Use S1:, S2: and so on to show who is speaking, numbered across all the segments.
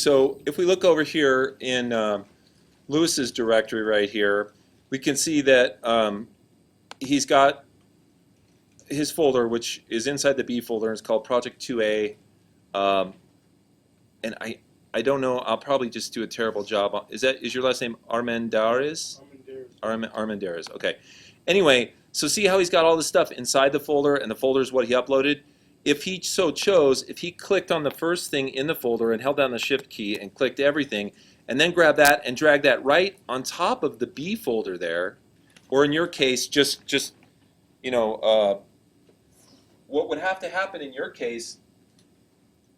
S1: so if we look over here in Lewis's directory right here, we can see that he's got his folder, which is inside the B folder, and it's called Project 2A. And I don't know. I'll probably just do a terrible job. Is your last name Armendariz? Armendariz. Okay. Anyway, so see how he's got all this stuff inside the folder, and the folder is what he uploaded. If he so chose, if he clicked on the first thing in the folder and held down the Shift key and clicked everything, and then grabbed that and dragged that right on top of the B folder there, or in your case, just you know, what would have to happen in your case?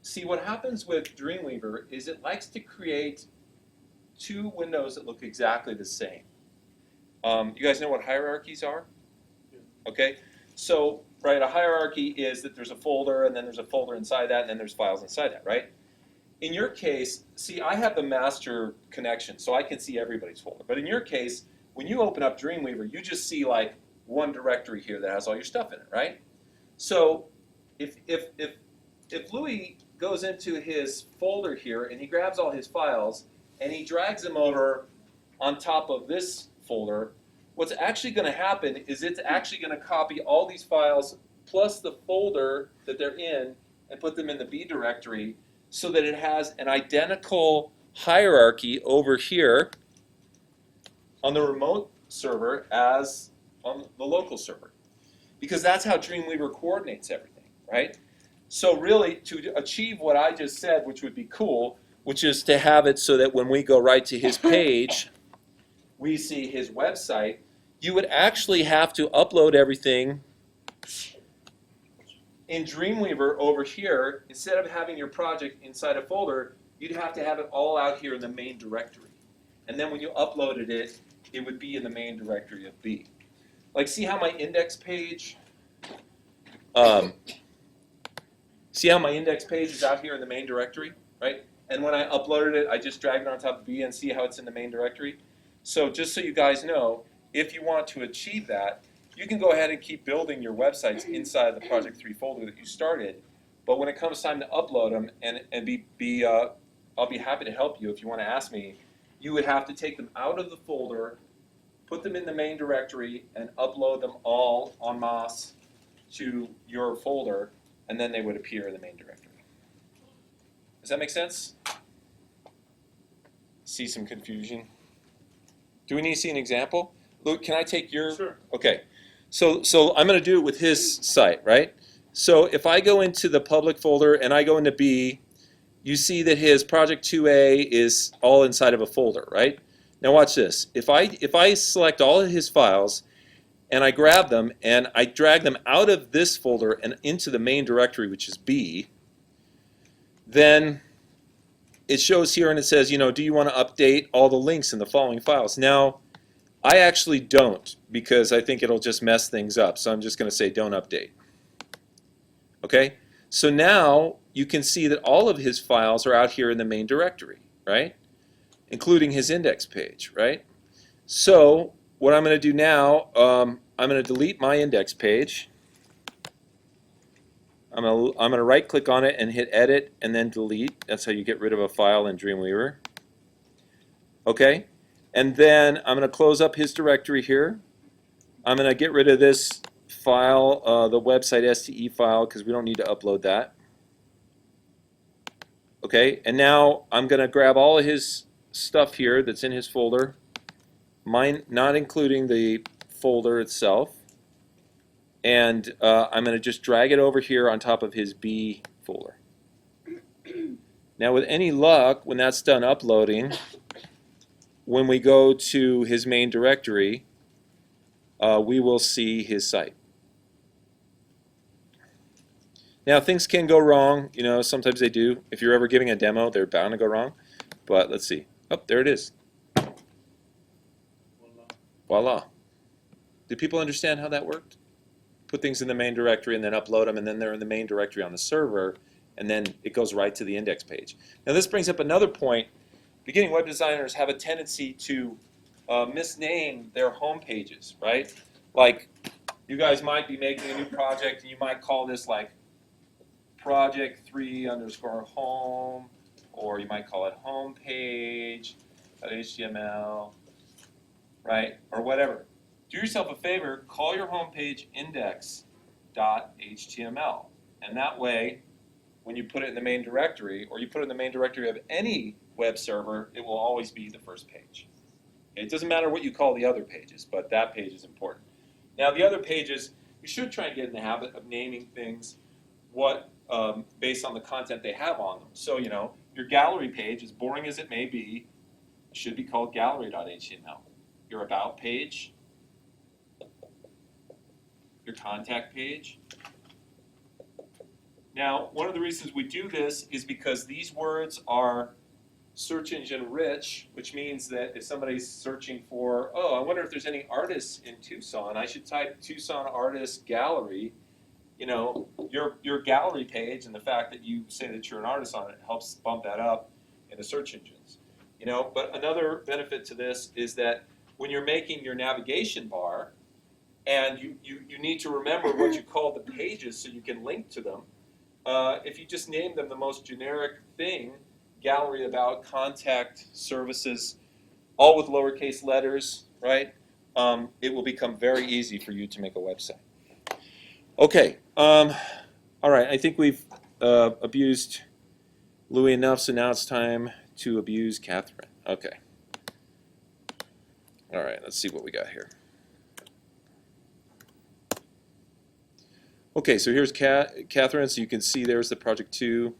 S1: See, what happens with Dreamweaver is it likes to create two windows that look exactly the same. You guys know what hierarchies are? Okay, so right, a hierarchy is that there's a folder, and then there's a folder inside that, and then there's files inside that, right? In your case, see, I have the master connection, so I can see everybody's folder. But in your case, when you open up Dreamweaver, you just see like one directory here that has all your stuff in it, right? So if Louis goes into his folder here and he grabs all his files and he drags them over on top of this folder, what's actually going to happen is it's actually going to copy all these files plus the folder that they're in and put them in the B directory so that it has an identical hierarchy over here on the remote server as on the local server. Because that's how Dreamweaver coordinates everything, right? So really, to achieve what I just said, which would be cool, which is to have it so that when we go right to his page, we see his website, you would actually have to upload everything in Dreamweaver over here. Instead of having your project inside a folder, you'd have to have it all out here in the main directory. And then when you uploaded it, it would be in the main directory of B. Like, see how my index page, is out here in the main directory, right? And when I uploaded it, I just dragged it on top of B and see how it's in the main directory. So just so you guys know, if you want to achieve that, you can go ahead and keep building your websites inside the Project 3 folder that you started. But when it comes time to upload them, I'll be happy to help you if you want to ask me, you would have to take them out of the folder, put them in the main directory, and upload them all en masse to your folder, and then they would appear in the main directory. Does that make sense? See some confusion? Do we need to see an example? Luke, can I take your?
S2: Sure.
S1: Okay. So I'm going to do it with his site, right? So if I go into the public folder and I go into B, you see that his Project 2A is all inside of a folder, right? Now watch this. If I select all of his files and I grab them and I drag them out of this folder and into the main directory, which is B, then it shows here and it says, you know, do you want to update all the links in the following files? Now, I actually don't, because I think it'll just mess things up. So I'm just going to say don't update. Okay? So now you can see that all of his files are out here in the main directory, right? Including his index page, right? So what I'm going to do now, I'm going to delete my index page. I'm going to right click on it and hit edit and then delete. That's how you get rid of a file in Dreamweaver. Okay? And then I'm going to close up his directory here. I'm going to get rid of this file, the website STE file, because we don't need to upload that. Okay? And now I'm going to grab all of his stuff here that's in his folder, mine not including the folder itself, and I'm going to just drag it over here on top of his B folder. Now with any luck, when that's done uploading, when we go to his main directory, we will see his site. Now things can go wrong, you know, sometimes they do. If you're ever giving a demo, they're bound to go wrong. But let's see. Oh, there it is. Voila. Did people understand how that worked? Put things in the main directory and then upload them, and then they're in the main directory on the server, and then it goes right to the index page. Now this brings up another point. Beginning web designers have a tendency to misname their home pages, right? Like, you guys might be making a new project, and you might call this like project 3_home, or you might call it homepage.html, right? Or whatever. Do yourself a favor, call your homepage index.html. And that way, when you put it in the main directory, or you put it in the main directory of any web server, it will always be the first page. It doesn't matter what you call the other pages, but that page is important. Now, the other pages, you should try and get in the habit of naming things based on the content they have on them. So, you know, your gallery page, as boring as it may be, should be called gallery.html. Your about page, your contact page. Now, one of the reasons we do this is because these words are search engine rich, which means that if somebody's searching for, oh, I wonder if there's any artists in Tucson, I should type Tucson Artist Gallery. You know, your gallery page and the fact that you say that you're an artist on it helps bump that up in the search engines. You know, but another benefit to this is that when you're making your navigation bar and you need to remember what you call the pages so you can link to them, if you just name them the most generic thing, gallery, about, contact, services, all with lowercase letters, right? It will become very easy for you to make a website. Okay, all right, I think we've abused Louis enough, so now it's time to abuse Catherine. Okay. All right, let's see what we got here. Okay, so here's Catherine, so you can see there's the project 2.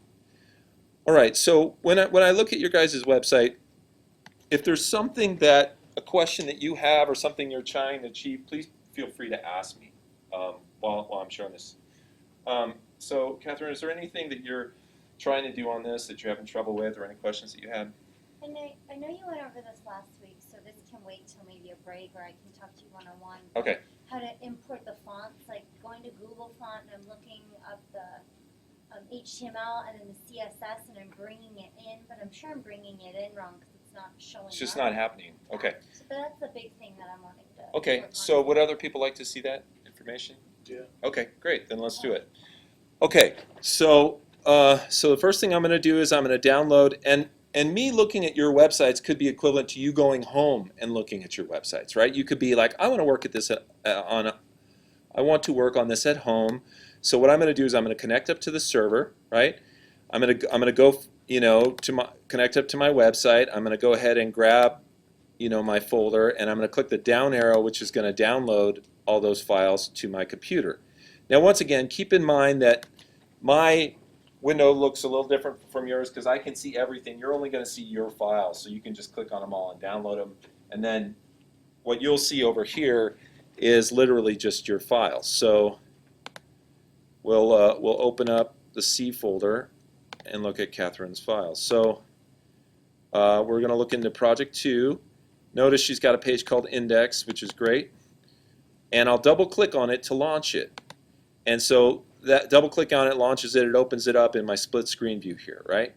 S1: All right, so when I look at your guys' website, if there's something a question that you have or something you're trying to achieve, please feel free to ask me while I'm showing this. So Catherine, is there anything that you're trying to do on this that you're having trouble with, or any questions that you had?
S2: I know you went over this last week, so this can wait till maybe a break, or I can talk to you one-on-one.
S1: Okay.
S2: How to import the fonts, like going to Google Font and I'm looking up the HTML and then the CSS and I'm bringing it in, but I'm sure I'm bringing it in wrong because it's not showing
S1: It's just
S2: up.
S1: not happening. Okay.
S2: So, but that's the big thing that I'm wanting to
S1: Okay,
S2: work on.
S1: so would other people like to see that information?
S3: Yeah.
S1: Okay, great, then let's do it. Okay, so the first thing I'm going to do is I'm going to download, and me looking at your websites could be equivalent to you going home and looking at your websites, right? You could be like, I want to work at this I want to work on this at home. So what I'm going to do is I'm going to connect up to the server, right? I'm going to go, you know, connect up to my website. I'm going to go ahead and grab, you know, my folder, and I'm going to click the down arrow, which is going to download all those files to my computer. Now, once again, keep in mind that my window looks a little different from yours because I can see everything. You're only going to see your files, so you can just click on them all and download them. And then what you'll see over here is literally just your files. So we'll open up the C folder and look at Catherine's files. So we're going to look into project 2. Notice she's got a page called index, which is great. And I'll double click on it to launch it. And so that double click on it launches it, it opens it up in my split screen view here, right?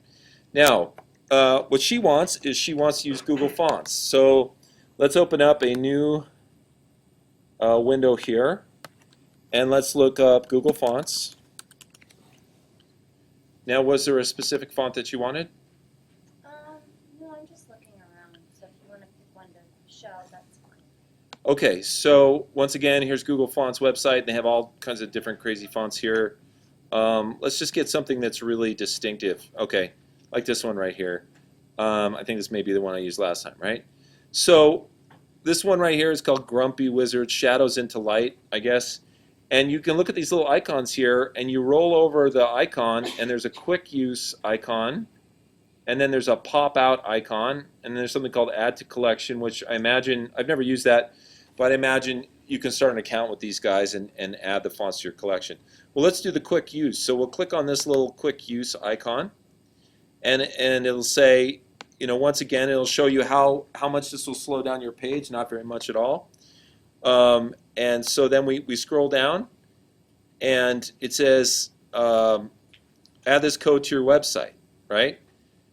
S1: Now, what she wants is she wants to use Google Fonts. So let's open up a new window here, and let's look up Google Fonts. Now, was there a specific font that you wanted?
S2: No, I'm just looking around, so if you want to pick one to show, that's fine.
S1: Okay, so once again, here's Google Fonts website. They have all kinds of different crazy fonts here. Let's just get something that's really distinctive. Okay, like this one right here. I think this may be the one I used last time, right? So this one right here is called Grumpy Wizard Shadows into Light, I guess. And you can look at these little icons here, and you roll over the icon, and there's a quick use icon, and then there's a pop out icon, and there's something called Add to Collection, which I imagine, I've never used that, but I imagine you can start an account with these guys and add the fonts to your collection. Well, let's do the quick use. So we'll click on this little quick use icon, and it'll say, you know, once again, it'll show you how much this will slow down your page, not very much at all. And so then we scroll down, and it says, add this code to your website, right?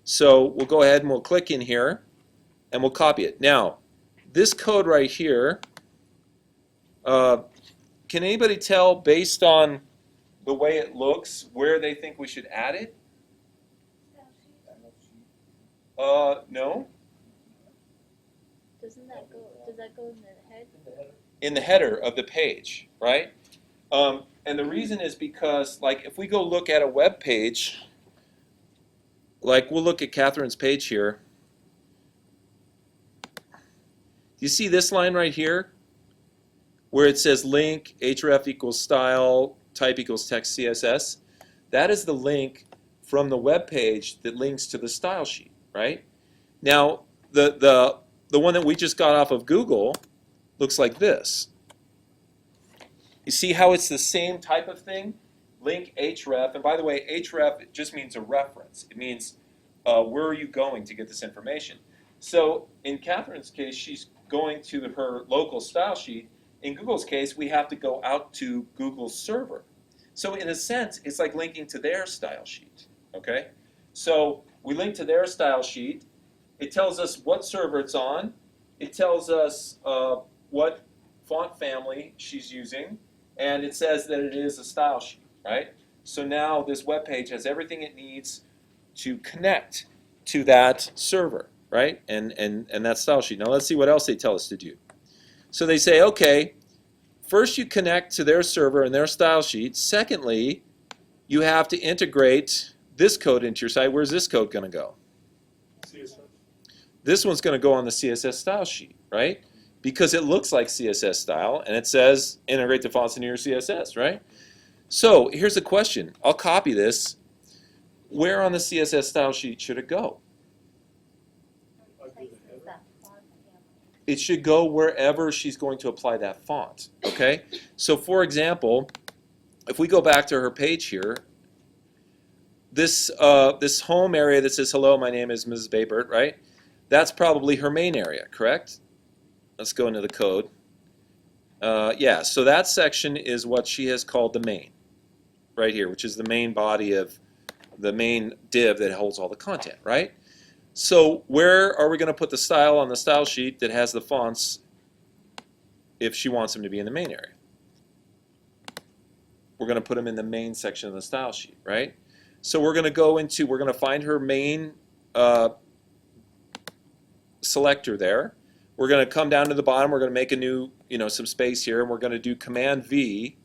S1: So we'll go ahead and we'll click in here, and we'll copy it. Now, this code right here, can anybody tell, based on the way it looks, where they think we should add it? No.
S3: Does that go in the head?
S1: In the header of the page, right? And the reason is because, like, if we go look at a web page, like we'll look at Catherine's page here. You see this line right here, where it says link href equals style type equals text CSS. That is the link from the web page that links to the style sheet, right? Now, the one that we just got off of Google looks like this. You see how it's the same type of thing? Link href, and by the way, href it just means a reference. It means where are you going to get this information? So in Catherine's case, she's going to her local style sheet. In Google's case, we have to go out to Google's server. So in a sense, it's like linking to their style sheet, okay? So we link to their style sheet. It tells us what server it's on. It tells us what font family she's using. And it says that it is a style sheet, right? So now this web page has everything it needs to connect to that server, right? And that style sheet. Now let's see what else they tell us to do. So they say, okay, first you connect to their server and their style sheet. Secondly, you have to integrate this code into your site. Where's this code going to go?
S4: CSS.
S1: This one's going to go on the CSS style sheet, right? Because it looks like CSS style, and it says integrate the fonts into your CSS, right? So here's the question. I'll copy this. Where on the CSS style sheet should it go?
S2: Places that font family.
S1: It should go wherever she's going to apply that font, okay? So for example, if we go back to her page here, this home area that says, hello, my name is Mrs. Babert, right? That's probably her main area, correct? Let's go into the code. Yeah, so that section is what she has called the main, right here, which is the main body of the main div that holds all the content, right? So where are we going to put the style on the style sheet that has the fonts if she wants them to be in the main area? We're going to put them in the main section of the style sheet, right? So we're going to find her main selector there. We're going to come down to the bottom. We're going to make a new, some space here, and we're going to do Command V,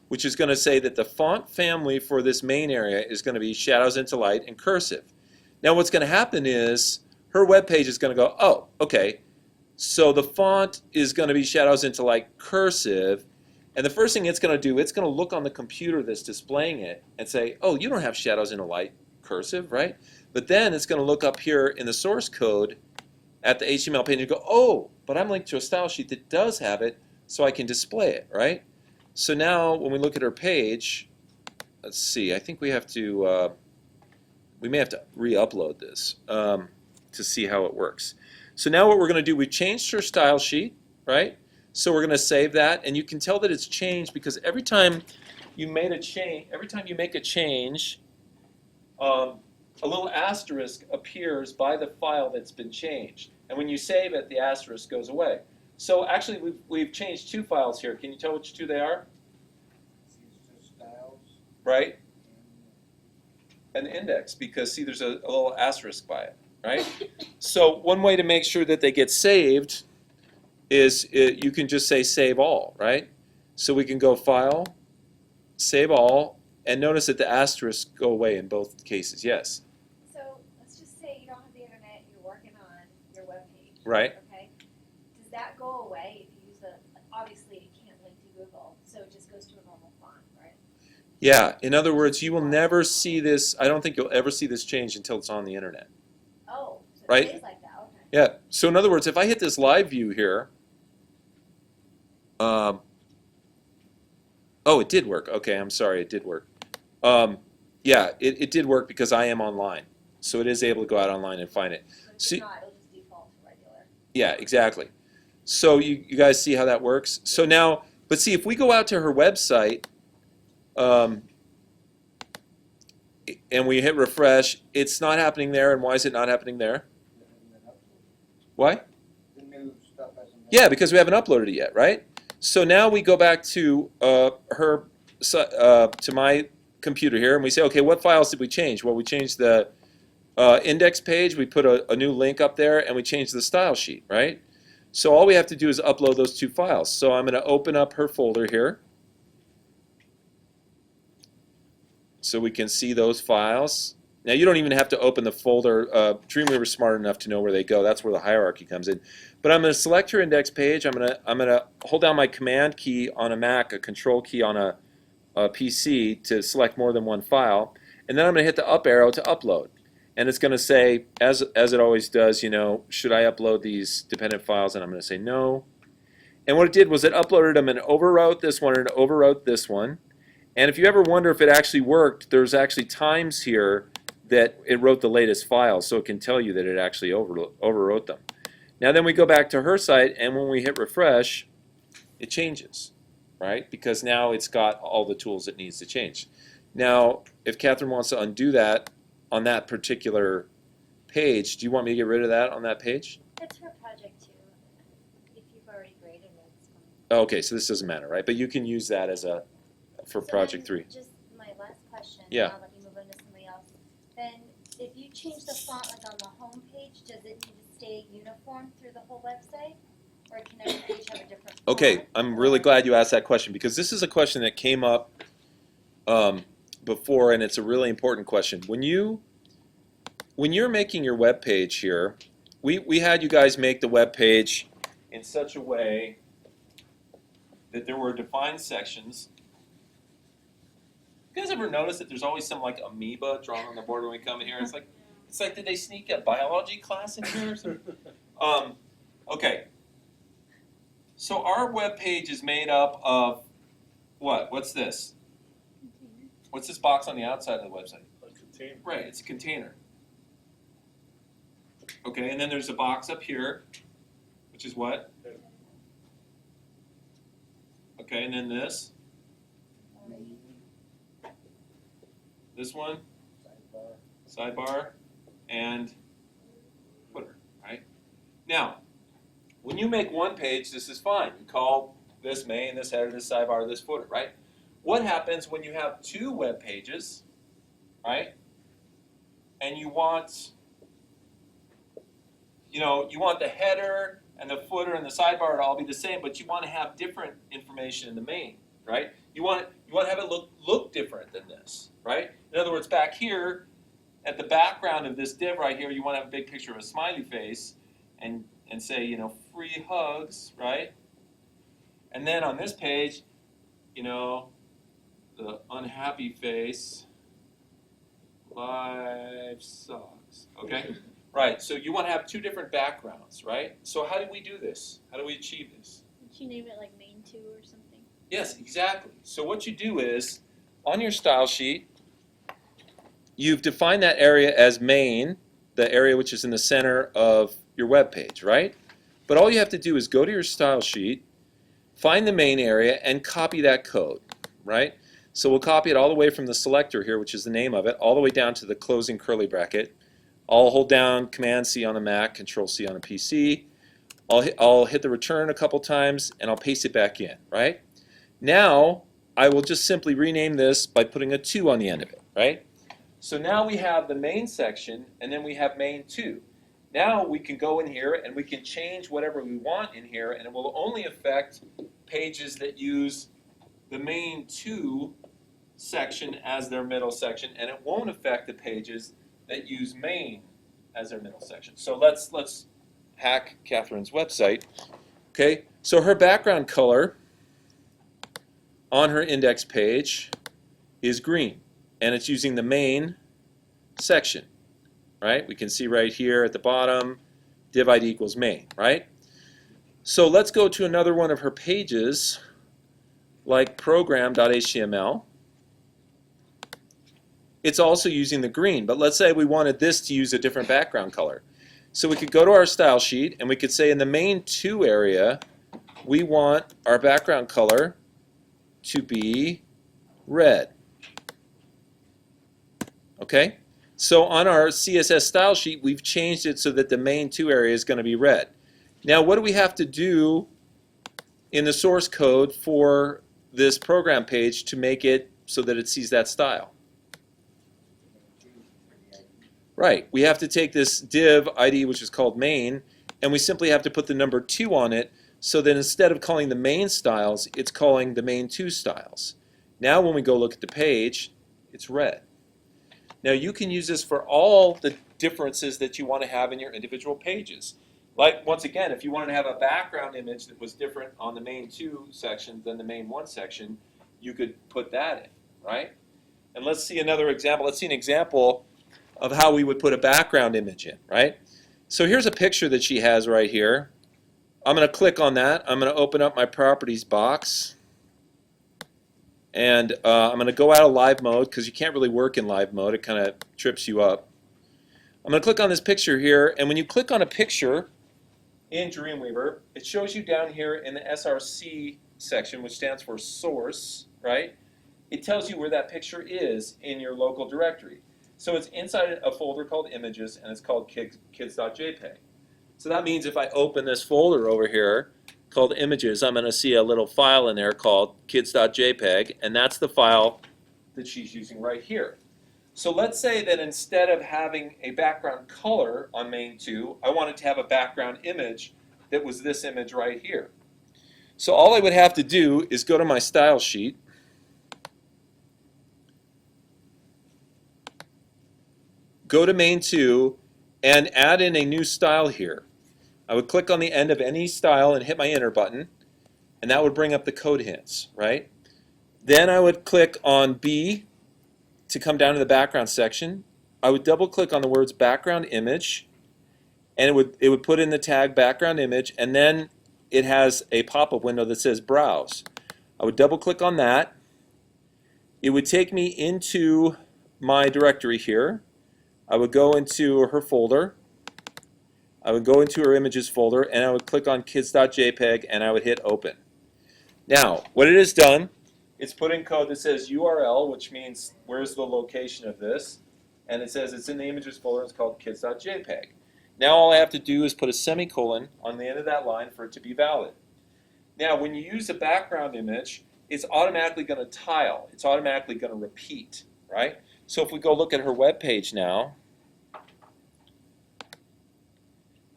S1: which is going to say that the font family for this main area is going to be Shadows into Light and Cursive. Now what's going to happen is her web page is going to go, oh, okay, so the font is going to be Shadows into Light Cursive, and the first thing it's going to do, it's going to look on the computer that's displaying it and say, oh, you don't have Shadows into Light Cursive, right? But then it's going to look up here in the source code at the HTML page and go, oh, but I'm linked to a style sheet that does have it, so I can display it, right? So now when we look at her page, let's see, I think we have to, we may have to re-upload this to see how it works. So now what we're going to do, we've changed her style sheet, right? So we're going to save that, and you can tell that it's changed because every time you make a change, a little asterisk appears by the file that's been changed. And when you save it, the asterisk goes away. So actually, we've changed two files here. Can you tell which two they are? Right? And the index, because see, there's a little asterisk by it, right? So one way to make sure that they get saved is you can just say save all, right? So we can go File, Save All, and notice that the asterisks go away in both cases, yes.
S5: So let's just say you don't have the internet, you're working on your web page.
S1: Right.
S5: Okay. Does that go away if you use obviously it can't link to Google, so it just goes to a normal font, right?
S1: Yeah, in other words, you will never see this, I don't think you'll ever see this change until it's on the internet.
S5: Oh, so
S1: Right.
S5: it is like that, okay.
S1: Yeah, so in other words, if I hit this live view here, oh, it did work. Okay, I'm sorry, it did work. Yeah, it did work because I am online. So it is able to go out online and find it.
S5: But if
S1: See-
S5: you're not, it'll just default to regular.
S1: Yeah, exactly. So you guys see how that works? So now, but see, if we go out to her website and we hit refresh, it's not happening there. And why is it not happening there? Why?
S6: The new stuff hasn't been.
S1: Yeah, because we haven't uploaded it yet, right? So now we go back to to my computer here, and we say, okay, what files did we change? Well, we changed the index page, we put a new link up there, and we change the style sheet, right? So all we have to do is upload those two files. So I'm going to open up her folder here, so we can see those files. Now you don't even have to open the folder. Dreamweaver's smart enough to know where they go. That's where the hierarchy comes in. But I'm going to select her index page. I'm going to hold down my command key on a Mac, a control key on a PC to select more than one file, and then I'm going to hit the up arrow to upload. And it's going to say, as it always does, you know, should I upload these dependent files? And I'm going to say no. And what it did was it uploaded them and overwrote this one and overwrote this one. And if you ever wonder if it actually worked, there's actually times here that it wrote the latest files, so it can tell you that it actually overwrote them. Now then we go back to her site, and when we hit refresh, it changes, right? Because now it's got all the tools it needs to change. Now, if Catherine wants to undo that on that particular page, do you want me to get rid of that on that page?
S2: That's for project 2. If you've already graded it, it's fine.
S1: Okay, so this doesn't matter, right? But you can use that as a for
S2: So
S1: project
S2: then
S1: 3.
S2: Just my last question.
S1: Yeah.
S2: I'll let you move on to somebody else. Then, if you change the font like on the home page, does it need to stay uniform through the whole website, or can every page have a different font?
S1: Okay, I'm really glad you asked that question, because this is a question that came up before, and it's a really important question. When you're making your web page here, we had you guys make the web page in such a way that there were defined sections. You guys ever notice that there's always some like amoeba drawn on the board when we come in here? It's like did they sneak a biology class in here or something? Okay. So our web page is made up of what? What's this? What's this box on the outside of the website?
S4: A container.
S1: Right, it's a container. Okay, and then there's a box up here, which is what? Okay, and then this one, sidebar, and footer, right? Now, when you make one page, this is fine. You call this main, this header, this sidebar, this footer, right? What happens when you have two web pages, right? And you want, you want the header and the footer and the sidebar to all be the same, but you want to have different information in the main, right? You want to have it look different than this, right? In other words, back here, at the background of this div right here, you want to have a big picture of a smiley face and say, free hugs, right? And then on this page, the unhappy face, life sucks, okay? Right, so you want to have two different backgrounds, right? So how do we do this? How do we achieve this?
S3: Did you name it like main 2 or something?
S1: Yes, exactly. So what you do is, on your style sheet, you've defined that area as main, the area which is in the center of your web page, right? But all you have to do is go to your style sheet, find the main area, and copy that code, right? So we'll copy it all the way from the selector here, which is the name of it, all the way down to the closing curly bracket. I'll hold down Command-C on a Mac, Control-C on a PC. I'll hit the return a couple times, and I'll paste it back in, right? Now, I will just simply rename this by putting a 2 on the end of it, right? So now we have the main section, and then we have main 2. Now we can go in here, and we can change whatever we want in here, and it will only affect pages that use the main 2 section as their middle section, and it won't affect the pages that use main as their middle section. So let's hack Catherine's website. Okay, so her background color on her index page is green, and it's using the main section, right? We can see right here at the bottom, div ID equals main, right? So let's go to another one of her pages, like program.html. It's also using the green, but let's say we wanted this to use a different background color. So we could go to our style sheet, and we could say in the main 2 area, we want our background color to be red. Okay? So on our CSS style sheet, we've changed it so that the main 2 area is going to be red. Now, what do we have to do in the source code for this program page to make it so that it sees that style? Right. We have to take this div ID, which is called main, and we simply have to put the number 2 on it, so that instead of calling the main styles, it's calling the main 2 styles. Now when we go look at the page, it's red. Now you can use this for all the differences that you want to have in your individual pages. Like, once again, if you wanted to have a background image that was different on the main 2 section than the main 1 section, you could put that in, right? And let's see another example. Let's see an example of how we would put a background image in, right? So here's a picture that she has right here. I'm going to click on that. I'm going to open up my properties box. And I'm going to go out of live mode because you can't really work in live mode. It kind of trips you up. I'm going to click on this picture here. And when you click on a picture in Dreamweaver, it shows you down here in the SRC section, which stands for source, right? It tells you where that picture is in your local directory. So it's inside a folder called images, and it's called kids.jpg. So that means if I open this folder over here called images, I'm going to see a little file in there called kids.jpg, and that's the file that she's using right here. So let's say that instead of having a background color on main 2, I wanted to have a background image that was this image right here. So all I would have to do is go to my style sheet, go to main 2, and add in a new style here. I would click on the end of any style and hit my enter button, and that would bring up the code hints, right? Then I would click on B to come down to the background section. I would double click on the words background image, and it would put in the tag background image, and then it has a pop-up window that says browse. I would double click on that. It would take me into my directory here. I would go into her folder. I would go into her images folder, and I would click on kids.jpg, and I would hit open. Now, what it has done, it's put in code that says URL, which means where's the location of this, and it says it's in the images folder. It's called kids.jpg. Now all I have to do is put a semicolon on the end of that line for it to be valid. Now, when you use a background image, it's automatically going to tile. It's automatically going to repeat, right? So if we go look at her web page now,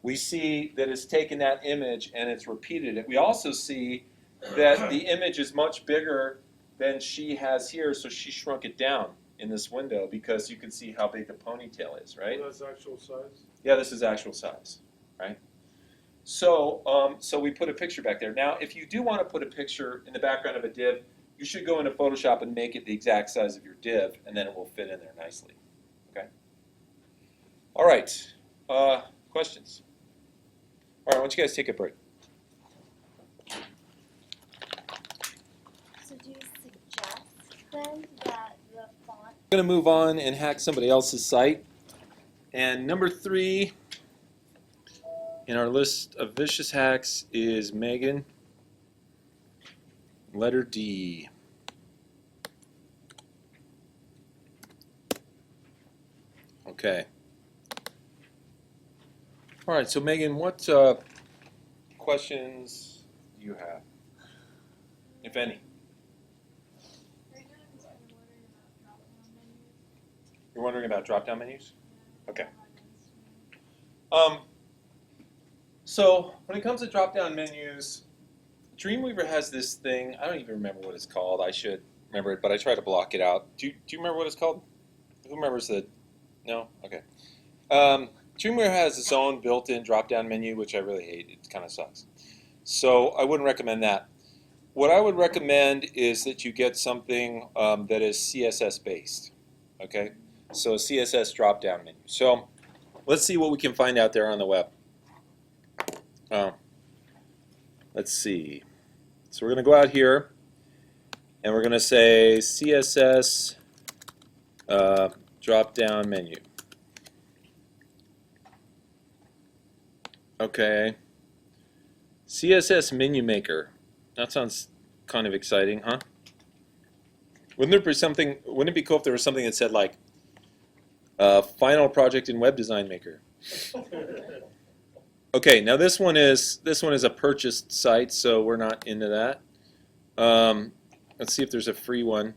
S1: we see that it's taken that image and it's repeated it. We also see that the image is much bigger than she has here, so she shrunk it down in this window because you can see how big the ponytail is, right?
S4: That's actual size?
S1: Yeah, this is actual size, right? So, so we put a picture back there. Now, if you do want to put a picture in the background of a div, you should go into Photoshop and make it the exact size of your div, and then it will fit in there nicely, okay? All right, questions? All right, why don't you guys take a break?
S2: So do you suggest then that the font?
S1: I'm going to move on and hack somebody else's site. And number 3 in our list of vicious hacks is Megan. Letter D. Okay. All right, so Megan, what questions do you have, if any? You're wondering about drop-down menus? Okay. So when it comes to drop-down menus, Dreamweaver has this thing. I don't even remember what it's called. I should remember it, but I try to block it out. Do you remember what it's called? Who remembers the? No? Okay. Dreamweaver has its own built-in drop-down menu, which I really hate. It kind of sucks. So I wouldn't recommend that. What I would recommend is that you get something that is CSS-based. Okay? So a CSS drop-down menu. So let's see what we can find out there on the web. Let's see. So we're going to go out here, and we're going to say CSS drop-down menu. Okay. CSS menu maker. That sounds kind of exciting, huh? Wouldn't it be cool if there was something that said like final project in web design maker? Okay, now this one is a purchased site, so we're not into that. Let's see if there's a free one.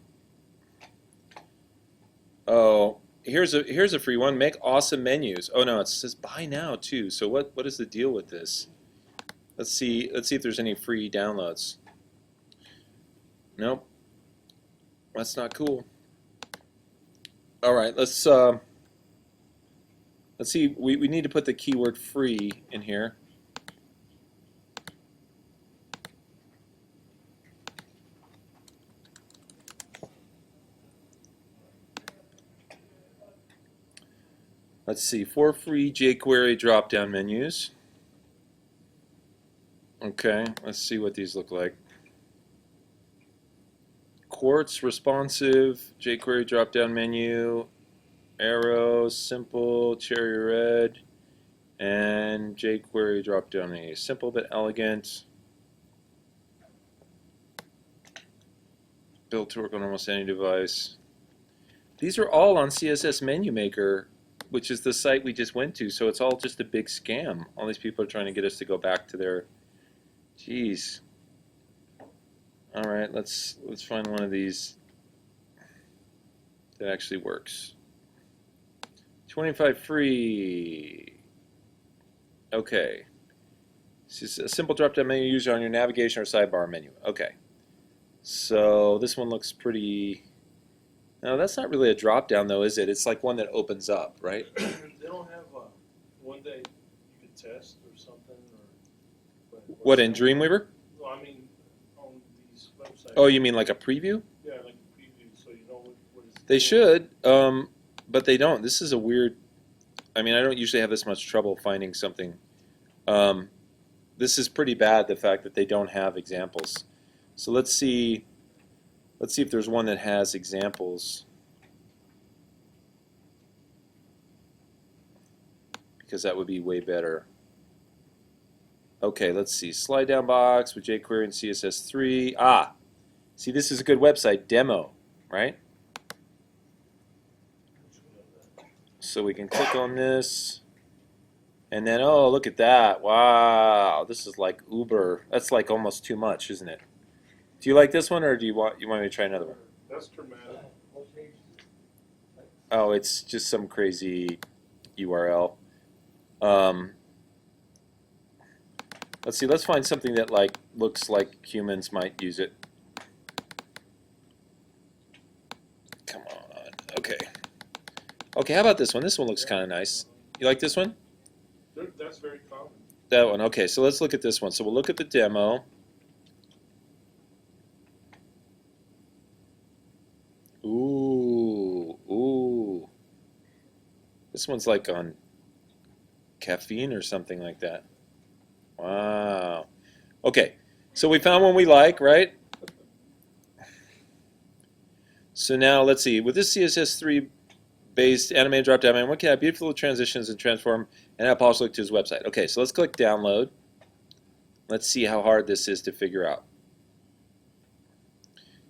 S1: Oh, here's a free one. Make awesome menus. Oh no, it says buy now too. So what is the deal with this? Let's see if there's any free downloads. Nope. That's not cool. All right, let's see. We need to put the keyword free in here. Let's see, 4 free jQuery drop-down menus. Okay, let's see what these look like. Quartz, responsive, jQuery drop-down menu, arrow, simple, cherry red, and jQuery drop-down menu. Simple but elegant. Built to work on almost any device. These are all on CSS Menu Maker, which is the site we just went to, so it's all just a big scam. All these people are trying to get us to go back to their... Jeez. All right, let's find one of these that actually works. 25 free. Okay. This is a simple drop-down menu used on your navigation or sidebar menu. Okay. So this one looks pretty... No, that's not really a drop-down though, is it? It's like one that opens up, right?
S4: They don't have one day you could test or something, or
S1: What, in Dreamweaver?
S4: Well, I mean, on these websites.
S1: Oh, you mean like a preview?
S4: Yeah, like a preview, so you know what is.
S1: They should, but they don't. This is a weird... I mean, I don't usually have this much trouble finding something. This is pretty bad, the fact that they don't have examples. So let's see if there's one that has examples. Because that would be way better. Okay, let's see. Slide down box with jQuery and CSS3. Ah, see, this is a good website, demo, right? So we can click on this, and then, oh, look at that. Wow, this is like Uber. That's like almost too much, isn't it? Do you like this one, or do you want me to try another one?
S4: That's dramatic.
S1: Oh, it's just some crazy URL. Let's see. Let's find something that like looks like humans might use it. Come on. Okay. Okay. How about this one? This one looks kind of nice. You like this one?
S4: That's very common.
S1: That one. Okay. So let's look at this one. So we'll look at the demo. Ooh. This one's like on caffeine or something like that. Wow. Okay, so we found one we like, right? So now let's see. With this CSS3 based animated drop-down menu, what can have beautiful transitions and transform and have polish look to his website? Okay, so let's click download. Let's see how hard this is to figure out.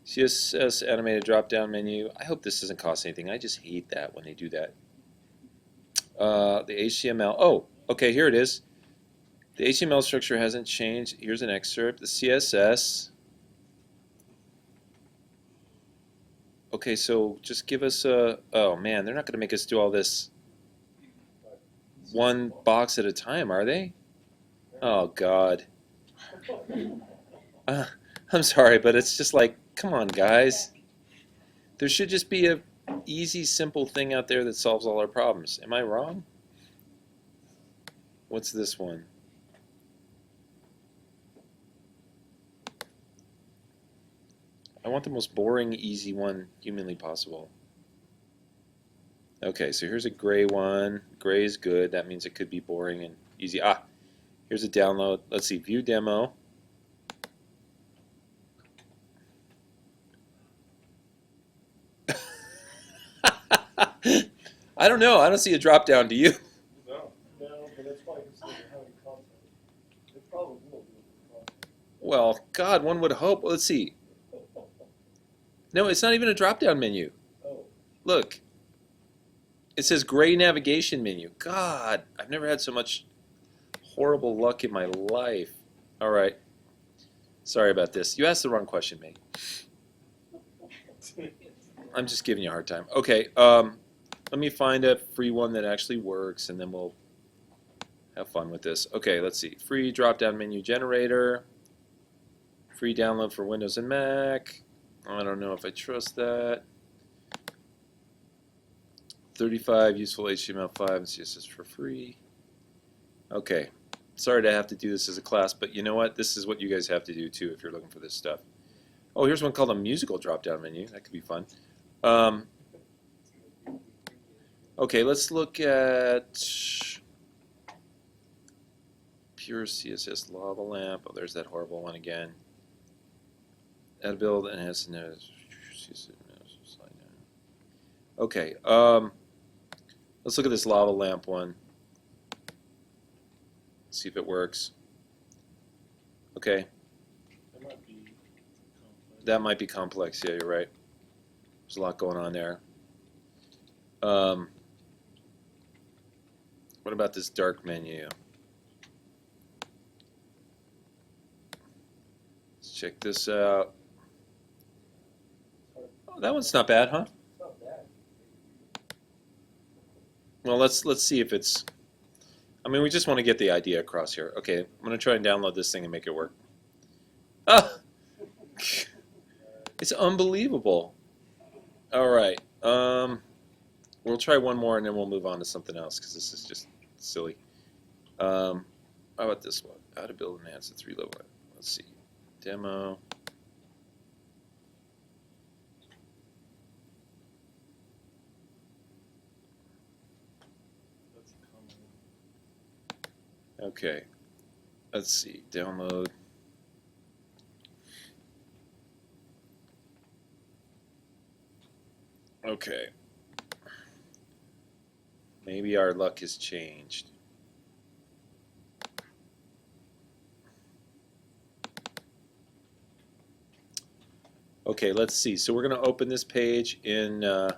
S1: CSS animated drop-down menu. I hope this doesn't cost anything. I just hate that when they do that. The HTML. Oh, okay, here it is. The HTML structure hasn't changed. Here's an excerpt. The CSS. Okay, so just give us a... Oh, man, they're not going to make us do all this one box at a time, are they? Oh, God. I'm sorry, but it's just like, come on, guys. There should just be a easy, simple thing out there that solves all our problems. Am I wrong? What's this one? I want the most boring, easy one humanly possible. Okay, so here's a gray one. Gray is good. That means it could be boring and easy. Ah, here's a download. Let's see, view demo. I don't know. I don't see a drop down. Do you?
S4: No, but that's why it's having content. It probably will be content.
S1: Well, God, one would hope. Let's see. No, it's not even a drop down menu.
S4: Oh.
S1: Look. It says gray navigation menu. God, I've never had so much horrible luck in my life. All right. Sorry about this. You asked the wrong question, mate. I'm just giving you a hard time. Okay. let me find a free one that actually works, and then we'll have fun with this. Okay, let's see. Free drop-down menu generator. Free download for Windows and Mac. I don't know if I trust that. 35 useful HTML5 and CSS for free. Okay. Sorry to have to do this as a class, but you know what? This is what you guys have to do too if you're looking for this stuff. Oh, here's one called a musical drop-down menu. That could be fun. Okay, let's look at pure CSS lava lamp. Oh, there's that horrible one again. Add a build and has no. Okay, let's look at this lava lamp one. See if it works. Okay,
S4: That might be complex.
S1: that might be complex. Yeah, you're right. There's a lot going on there. What about this dark menu? Let's check this out. Oh, that one's not bad, huh?
S4: It's not bad.
S1: Well, let's see if it's. I mean, we just want to get the idea across here. Okay, I'm gonna try and download this thing and make it work. Ah, it's unbelievable. All right, we'll try one more and then we'll move on to something else because this is just silly. How about this one? How to build and enhance a 3-level. Let's see, demo.
S4: That's a common one.
S1: Okay, let's see, download. Okay. Maybe our luck has changed. Okay, let's see. So we're going to open this page in. So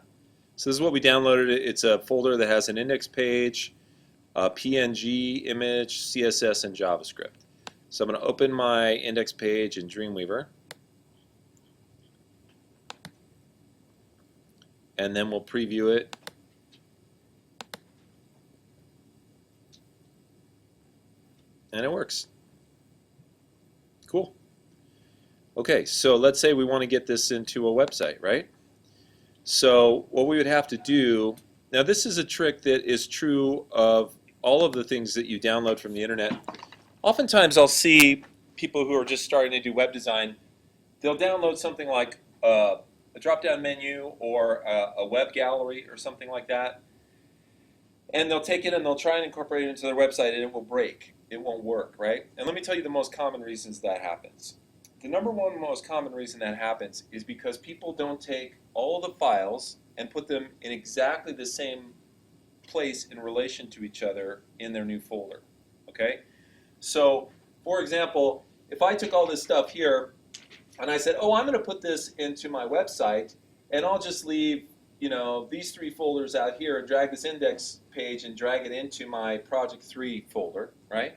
S1: this is what we downloaded. It's a folder that has an index page, a PNG image, CSS, and JavaScript. So I'm going to open my index page in Dreamweaver. And then we'll preview it. And it works. Cool. Okay, so let's say we want to get this into a website, right? So what we would have to do, now this is a trick that is true of all of the things that you download from the internet. Oftentimes I'll see people who are just starting to do web design, they'll download something like a drop-down menu or a web gallery or something like that, and they'll take it and they'll try and incorporate it into their website and it will break. It won't work, right? And let me tell you the most common reasons that happens. The number one most common reason that happens is because people don't take all the files and put them in exactly the same place in relation to each other in their new folder, okay? So, for example, if I took all this stuff here and I said, oh, I'm going to put this into my website and I'll just leave, you know, these 3 folders out here and drag this index page and drag it into my project 3 folder, right?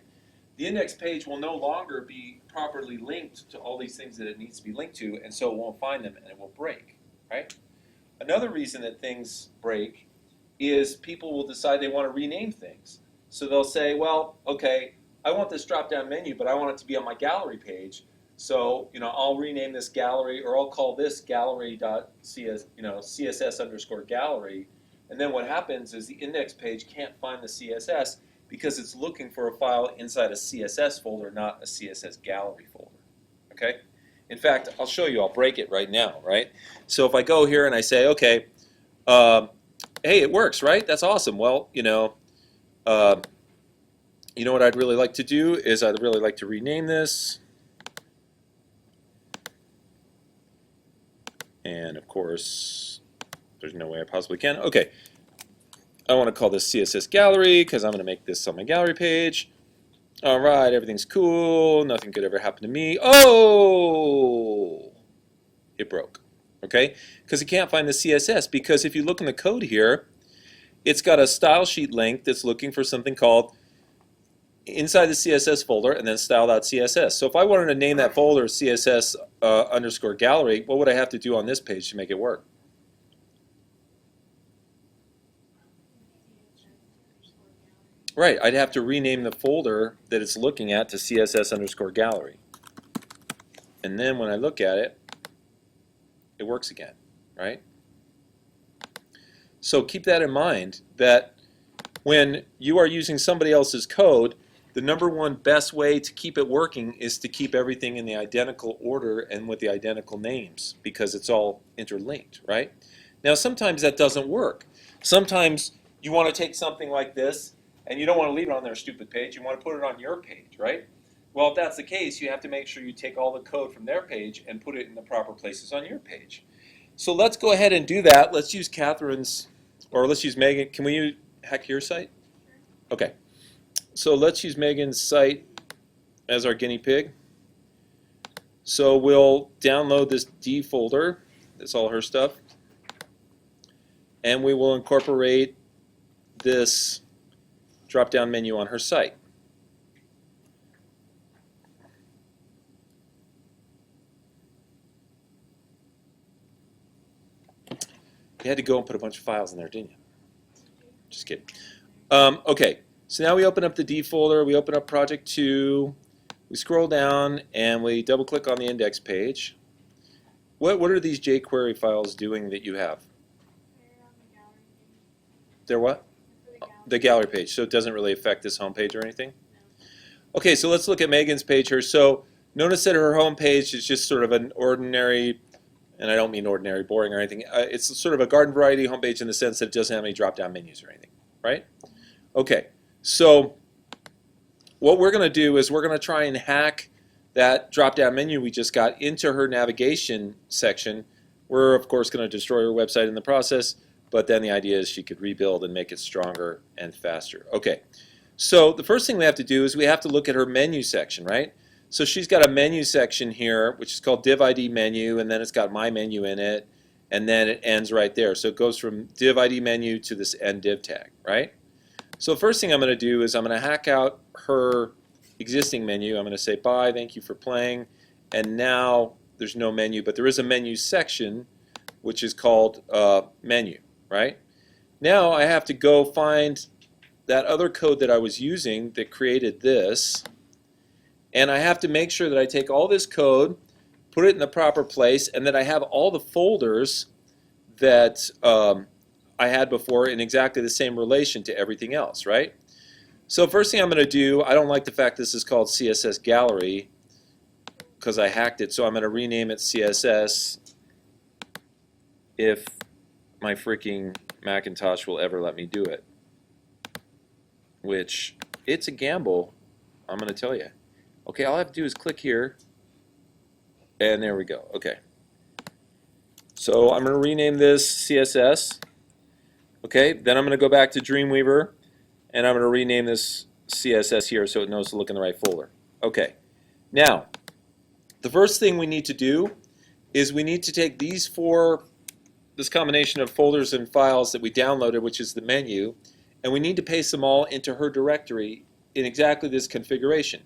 S1: The index page will no longer be properly linked to all these things that it needs to be linked to, and so it won't find them and it will break, right? Another reason that things break is people will decide they want to rename things. So they'll say, well, okay, I want this drop-down menu, but I want it to be on my gallery page. So, you know, I'll rename this gallery, or I'll call this gallery.css_gallery. And then what happens is the index page can't find the CSS because it's looking for a file inside a CSS folder, not a CSS gallery folder. Okay? In fact, I'll show you. I'll break it right now, right? So if I go here and I say, okay, hey, it works, right? That's awesome. Well, you know what I'd really like to do is I'd really like to rename this. And of course, there's no way I possibly can. Okay, I want to call this CSS Gallery because I'm going to make this on my gallery page. All right, everything's cool. Nothing could ever happen to me. Oh, it broke. Okay, because it can't find the CSS. Because if you look in the code here, it's got a style sheet link that's looking for something called inside the CSS folder and then style.css. So if I wanted to name that folder CSS_gallery, what would I have to do on this page to make it work? Right, I'd have to rename the folder that it's looking at to CSS_gallery. And then when I look at it, it works again, right? So keep that in mind, that when you are using somebody else's code, the number one best way to keep it working is to keep everything in the identical order and with the identical names, because it's all interlinked, right? Now sometimes that doesn't work. Sometimes you want to take something like this and you don't want to leave it on their stupid page, you want to put it on your page, right? Well, if that's the case, you have to make sure you take all the code from their page and put it in the proper places on your page. So let's go ahead and do that. Let's use Catherine's, or let's use Megan. Can we hack your site? Okay. So let's use Megan's site as our guinea pig. So we'll download this D folder. That's all her stuff. And we will incorporate this drop-down menu on her site. You had to go and put a bunch of files in there, didn't you? Just kidding. Okay, so now we open up the D folder, we open up project 2, we scroll down and we double click on the index page. What are these jQuery files doing that you have? They're what? The gallery page, so it doesn't really affect this home page or anything? Okay, so let's look at Megan's page here. So notice that her home page is just sort of an ordinary, and I don't mean ordinary, boring or anything. It's sort of a garden variety homepage in the sense that it doesn't have any drop-down menus or anything, right? Okay, so what we're going to do is we're going to try and hack that drop-down menu we just got into her navigation section. We're, of course, going to destroy her website in the process, but then the idea is she could rebuild and make it stronger and faster. Okay, so the first thing we have to do is we have to look at her menu section, right? So she's got a menu section here, which is called div ID menu, and then it's got my menu in it, and then it ends right there. So it goes from div ID menu to this end div tag, right? So the first thing I'm going to do is I'm going to hack out her existing menu. I'm going to say bye, thank you for playing, and now there's no menu, but there is a menu section, which is called menu, right? Now I have to go find that other code that I was using that created this, and I have to make sure that I take all this code, put it in the proper place, and that I have all the folders that I had before in exactly the same relation to everything else, right? So first thing I'm going to do, I don't like the fact this is called CSS Gallery because I hacked it, so I'm going to rename it CSS if my freaking Macintosh will ever let me do it. Which, it's a gamble, I'm going to tell you. Okay, all I have to do is click here, and there we go. Okay. So I'm going to rename this CSS. Okay, then I'm going to go back to Dreamweaver, and I'm going to rename this CSS here so it knows to look in the right folder. Okay, now, the first thing we need to do is we need to take these this combination of folders and files that we downloaded, which is the menu, and we need to paste them all into her directory in exactly this configuration.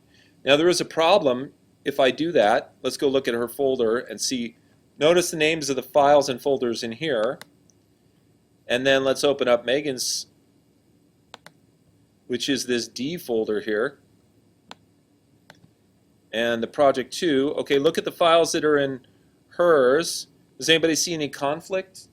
S1: Now there is a problem if I do that. Let's go look at her folder and see. Notice the names of the files and folders in here. And then let's open up Megan's, which is this D folder here. And the project 2. Okay, look at the files that are in hers. Does anybody see any conflict?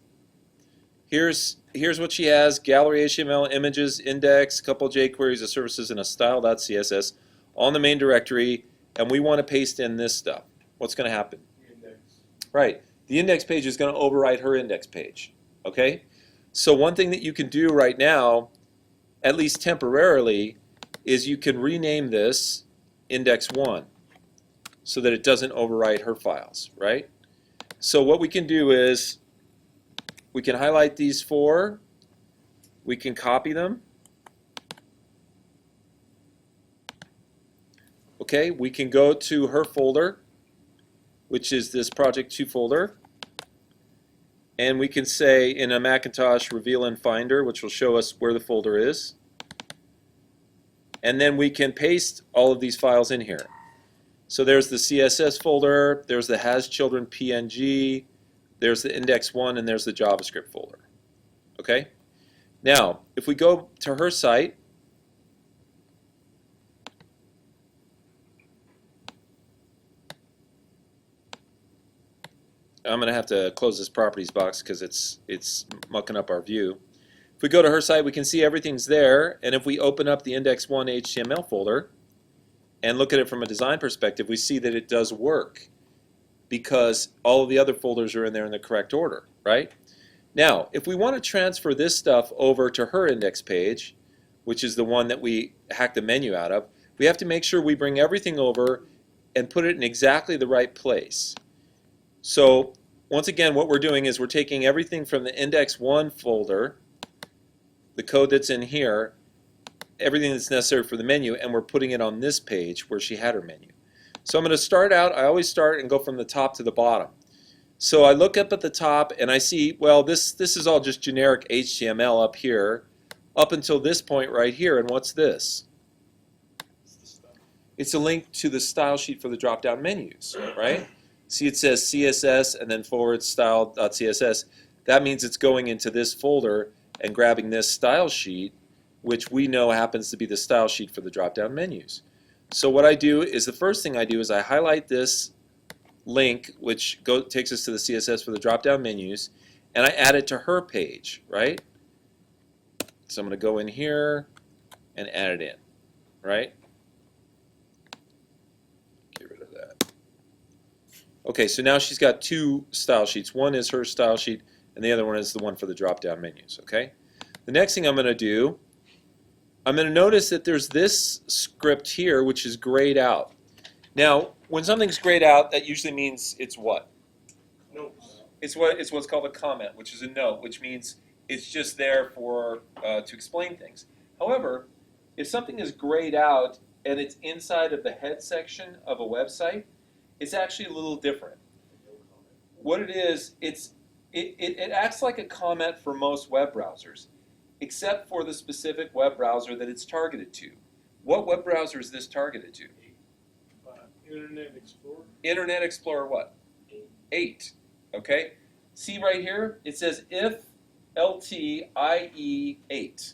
S1: Here's what she has: gallery HTML, images, index, a couple jQueries of services, and a style.css. On the main directory, and we want to paste in this stuff. What's going to happen?
S4: Index.
S1: Right. The index page is going to overwrite her index page. Okay? So one thing that you can do right now, at least temporarily, is you can rename this index 1 so that it doesn't overwrite her files, right? So what we can do is we can highlight these 4, we can copy them. Okay, we can go to her folder, which is this project 2 folder, and we can say in a Macintosh reveal in Finder, which will show us where the folder is, and then we can paste all of these files in here. So there's the CSS folder, there's the has children PNG, there's the index 1, and there's the JavaScript folder. Okay? Now, if we go to her site, I'm going to have to close this properties box because it's mucking up our view. If we go to her site, we can see everything's there. And if we open up the index1 HTML folder and look at it from a design perspective, we see that it does work because all of the other folders are in there in the correct order, right? Now, if we want to transfer this stuff over to her index page, which is the one that we hacked the menu out of, we have to make sure we bring everything over and put it in exactly the right place. So once again, what we're doing is we're taking everything from the index1 folder, the code that's in here, everything that's necessary for the menu, and we're putting it on this page where she had her menu. So I'm going to start out, I always start and go from the top to the bottom. So I look up at the top and I see, well, this is all just generic HTML up here, up until this point right here, and what's this? It's a link to the style sheet for the drop-down menus, right? See, it says CSS and then /style.css. That means it's going into this folder and grabbing this style sheet, which we know happens to be the style sheet for the drop-down menus. So what I do is, the first thing I do is I highlight this link, which takes us to the CSS for the drop-down menus, and I add it to her page, right? So I'm going to go in here and add it in, right? Get rid of that. Okay, so now she's got two style sheets. One is her style sheet, and the other one is the one for the drop-down menus, okay? The next thing I'm going to do, I'm going to notice that there's this script here, which is grayed out. Now, when something's grayed out, that usually means it's what?
S4: Notes.
S1: It's what's called a comment, which is a note, which means it's just there for to explain things. However, if something is grayed out and it's inside of the head section of a website, it's actually a little different. What it is, it acts like a comment for most web browsers, except for the specific web browser that it's targeted to. What web browser is this targeted to?
S4: Internet Explorer.
S1: Internet Explorer what? 8. Okay? See right here? It says if LTIE 8.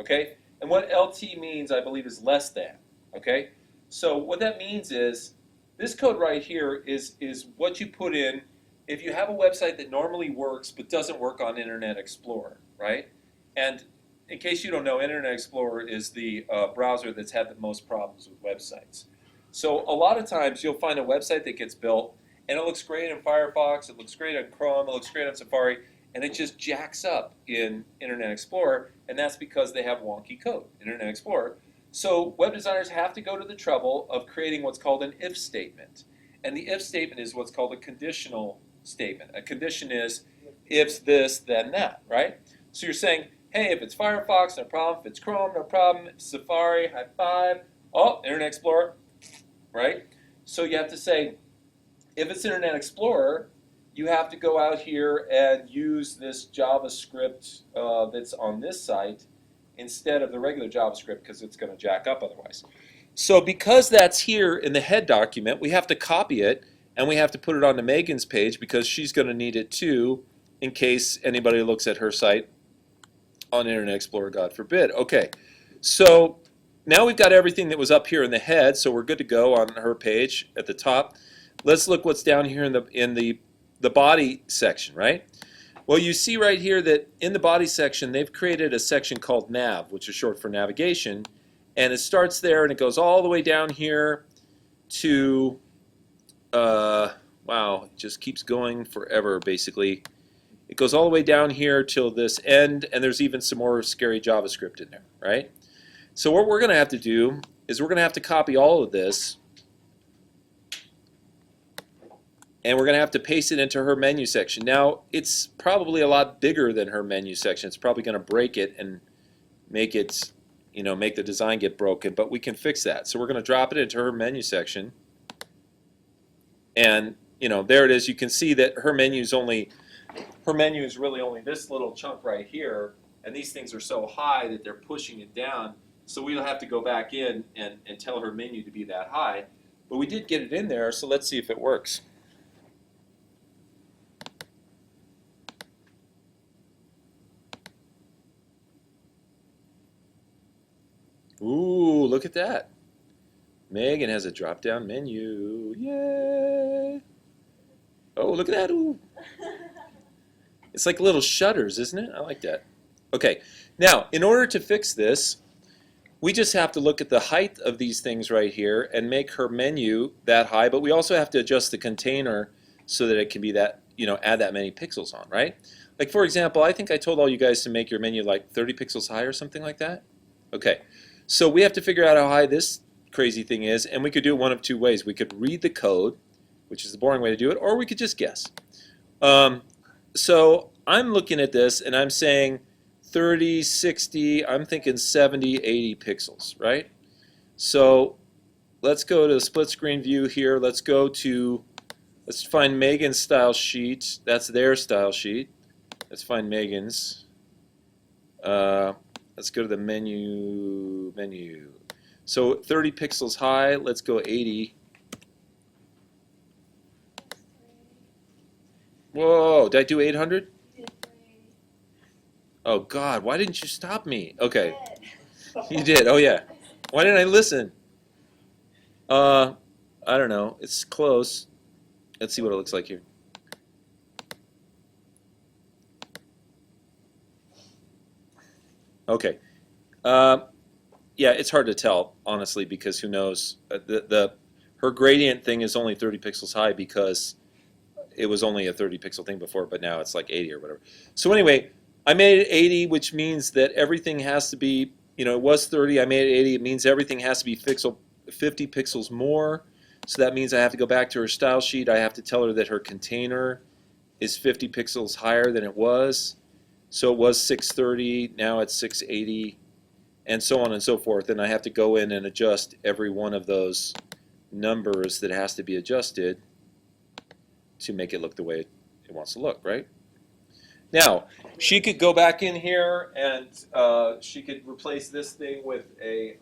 S1: Okay? And what LT means, I believe, is less than. Okay? So what that means is this code right here is what you put in if you have a website that normally works but doesn't work on Internet Explorer, right? And in case you don't know, Internet Explorer is the browser that's had the most problems with websites. So a lot of times you'll find a website that gets built and it looks great in Firefox, it looks great on Chrome, it looks great on Safari, and it just jacks up in Internet Explorer, and that's because they have wonky code, Internet Explorer. So web designers have to go to the trouble of creating what's called an if statement. And the if statement is what's called a conditional statement. A condition is if this, then that, right? So you're saying, hey, if it's Firefox, no problem. If it's Chrome, no problem. If it's Safari, high five. Oh, Internet Explorer, right? So you have to say, if it's Internet Explorer, you have to go out here and use this JavaScript that's on this site instead of the regular JavaScript because it's going to jack up otherwise. So because that's here in the head document, we have to copy it and we have to put it onto Megan's page because she's going to need it too in case anybody looks at her site on Internet Explorer, God forbid. Okay, so now we've got everything that was up here in the head, so we're good to go on her page at the top. Let's look what's down here in the body section, right? Well, you see right here that in the body section, they've created a section called nav, which is short for navigation, and it starts there and it goes all the way down here to, wow, it just keeps going forever, basically. It goes all the way down here till this end, and there's even some more scary JavaScript in there, right? So what we're going to have to do is we're going to have to copy all of this, and we're going to have to paste it into her menu section. Now, it's probably a lot bigger than her menu section. It's probably going to break it and make it, make the design get broken, but we can fix that. So we're going to drop it into her menu section, and there it is. You can see that her menu is really only this little chunk right here, and these things are so high that they're pushing it down. So we'll have to go back in and tell her menu to be that high. But we did get it in there, so let's see if it works. Ooh, look at that. Megan has a drop-down menu. Yay! Oh, look at that. Ooh. It's like little shutters, isn't it? I like that. Okay, now in order to fix this, we just have to look at the height of these things right here and make her menu that high, but we also have to adjust the container so that it can be that, add that many pixels on, right? Like for example, I think I told all you guys to make your menu like 30 pixels high or something like that. Okay, so we have to figure out how high this crazy thing is, and we could do it one of two ways. We could read the code, which is the boring way to do it, or we could just guess. So I'm looking at this and I'm saying 30, 60, I'm thinking 70, 80 pixels, right? So let's go to split screen view here. Let's find Megan's style sheet. That's their style sheet. Let's find Megan's. Let's go to the menu. So 30 pixels high, let's go 80. Whoa, did I do 800? Oh God, why didn't you stop me? Okay, you did, oh yeah. Why didn't I listen? I don't know, it's close. Let's see what it looks like here. Okay, yeah, it's hard to tell, honestly, because who knows? Her gradient thing is only 30 pixels high because it was only a 30 pixel thing before, but now it's like 80 or whatever. So anyway, I made it 80, which means that everything has to be, it was 30, I made it 80, it means everything has to be 50 pixels more. So that means I have to go back to her style sheet, I have to tell her that her container is 50 pixels higher than it was. So it was 630, now it's 680, and so on and so forth. And I have to go in and adjust every one of those numbers that has to be adjusted to make it look the way it wants to look, right? Now, she could go back in here and she could replace this thing with a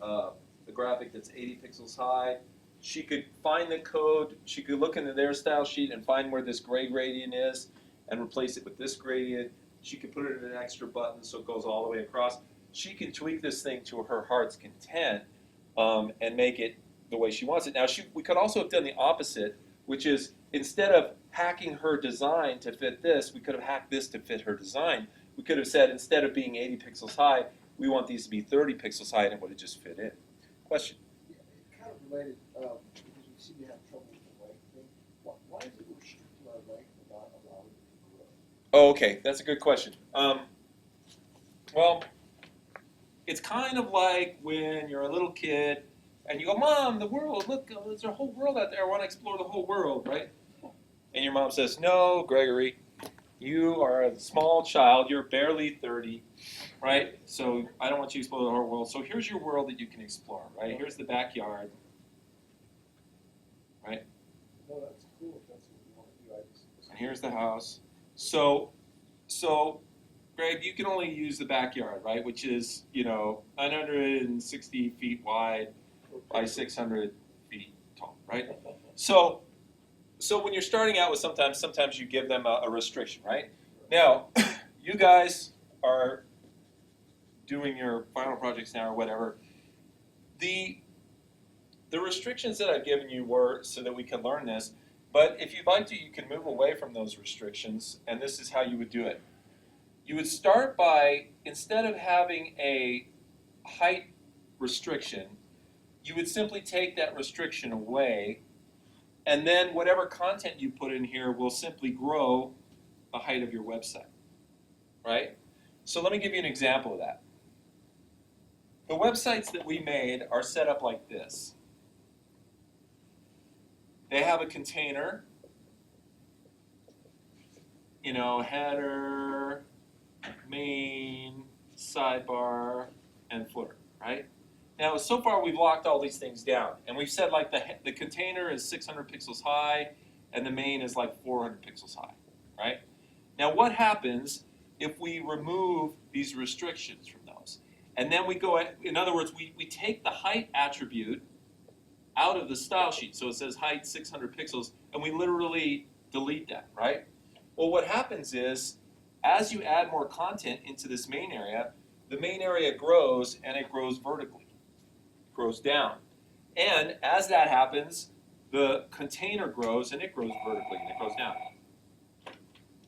S1: graphic that's 80 pixels high. She could find the code. She could look into their style sheet and find where this gray gradient is and replace it with this gradient. She could put it in an extra button so it goes all the way across. She can tweak this thing to her heart's content and make it the way she wants it. Now, we could also have done the opposite, which is instead of hacking her design to fit this, we could have hacked this to fit her design. We could have said instead of being 80 pixels high, we want these to be 30 pixels high, and it would have just fit in. Question?
S4: Kind of related, because we seem to have trouble with the length thing. Why is it restricting our length and not allowing it to grow?
S1: Oh, okay, that's a good question. Well, it's kind of like when you're a little kid and you go, Mom, the world, look, there's a whole world out there. I want to explore the whole world, right? And your mom says, no, Gregory, you are a small child. You're barely 30, right? So I don't want you to explore the whole world. So here's your world that you can explore, right? Here's the backyard, right?
S4: No, that's cool if that's what you want to do.
S1: And here's the house. So, Greg, you can only use the backyard, right? Which is, 960 feet wide by 600 feet tall, right? So when you're starting out with sometimes you give them a restriction, right? Now, you guys are doing your final projects now or whatever. The restrictions that I've given you were so that we can learn this, but if you'd like to, you can move away from those restrictions, and this is how you would do it. You would start by, instead of having a height restriction, you would simply take that restriction away, and then whatever content you put in here will simply grow the height of your website, right? So let me give you an example of that. The websites that we made are set up like this. They have a container, header, main, sidebar, and footer, right? Now, so far we've locked all these things down, and we've said like the container is 600 pixels high, and the main is like 400 pixels high, right? Now, what happens if we remove these restrictions from those? And then we go, in other words, we take the height attribute out of the style sheet, so it says height 600 pixels, and we literally delete that, right? Well, what happens is, as you add more content into this main area, the main area grows, and it grows vertically. It grows down. And as that happens, the container grows, and it grows vertically, and it grows down.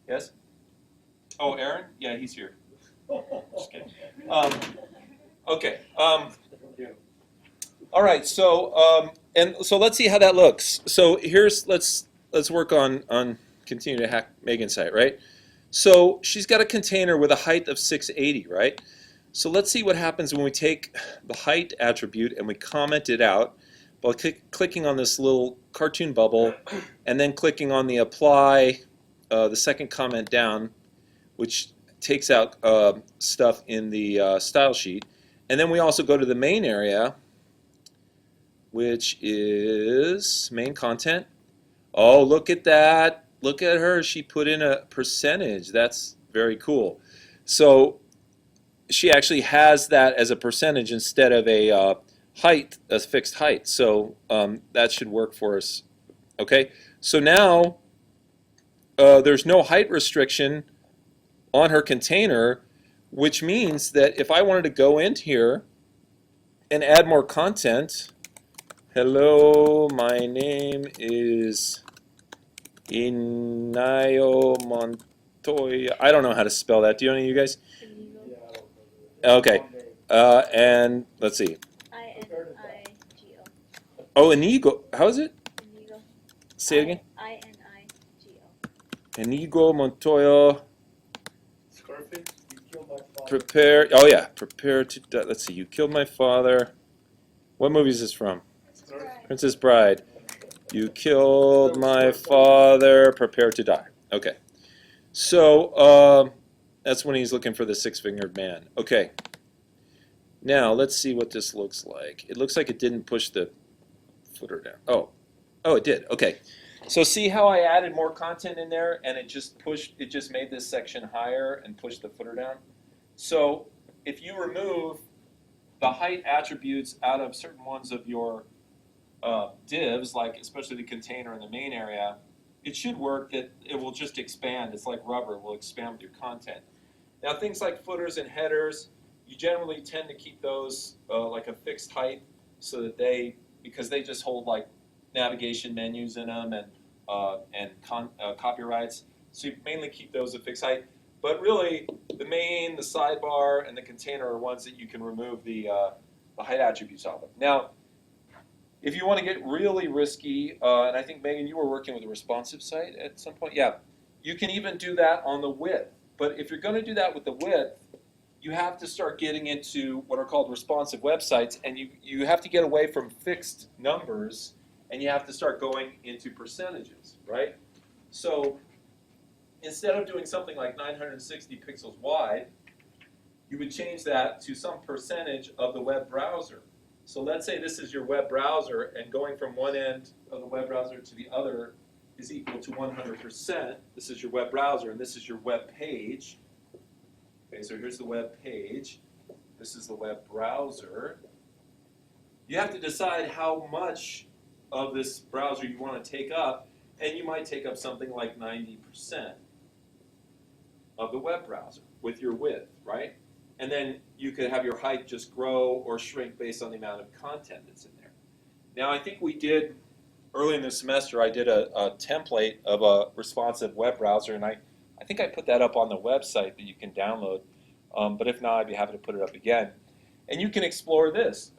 S1: Yes? Oh, Aaron? Yeah, he's here. Just kidding. Okay. All right. So and so let's see how that looks. So here's let's work on continue to hack Megan's site, right? So she's got a container with a height of 680, right? So let's see what happens when we take the height attribute and we comment it out by clicking on this little cartoon bubble and then clicking on the apply, the second comment down, which takes out stuff in the style sheet. And then we also go to the main area, which is main content. Oh, look at that. Look at her. She put in a percentage. That's very cool. So she actually has that as a percentage instead of a height, a fixed height. So that should work for us. Okay. So now there's no height restriction on her container, which means that if I wanted to go in here and add more content, hello, my name is Inayo Montoya. I don't know how to spell that. Do you know any of you guys? Okay. And let's see.
S3: Inigo.
S1: Oh, Inigo. How is it?
S3: Inigo.
S1: Say it again.
S3: Inigo.
S1: Inigo Montoya.
S4: Scarface, you killed my father.
S1: Prepare. Oh yeah. Prepare to die. Let's see. You killed my father. What movie is this from? Princess Bride. You killed my father. Prepare to die. Okay. So that's when he's looking for the six-fingered man. Okay. Now let's see what this looks like. It looks like it didn't push the footer down. Oh, it did. Okay. So see how I added more content in there and it just made this section higher and pushed the footer down? So if you remove the height attributes out of certain ones of your divs, like especially the container in the main area, it should work that it will just expand. It's like rubber, it will expand with your content. Now things like footers and headers, you generally tend to keep those like a fixed height so that because they just hold like navigation menus in them and copyrights. So you mainly keep those at fixed height. But really, the main, the sidebar, and the container are ones that you can remove the height attributes off of. Now, if you want to get really risky, and I think, Megan, you were working with a responsive site at some point. Yeah, you can even do that on the width. But if you're going to do that with the width, you have to start getting into what are called responsive websites, and you have to get away from fixed numbers, and you have to start going into percentages, right? So instead of doing something like 960 pixels wide, you would change that to some percentage of the web browser. So let's say this is your web browser, and going from one end of the web browser to the other is equal to 100%. This is your web browser, and this is your web page. Okay, so here's the web page. This is the web browser. You have to decide how much of this browser you want to take up, and you might take up something like 90% of the web browser with your width, right? And then you could have your height just grow or shrink based on the amount of content that's in there. Now, I think we did, early in the semester, I did a template of a responsive web browser, and I think I put that up on the website that you can download. But if not, I'd be happy to put it up again. And you can explore this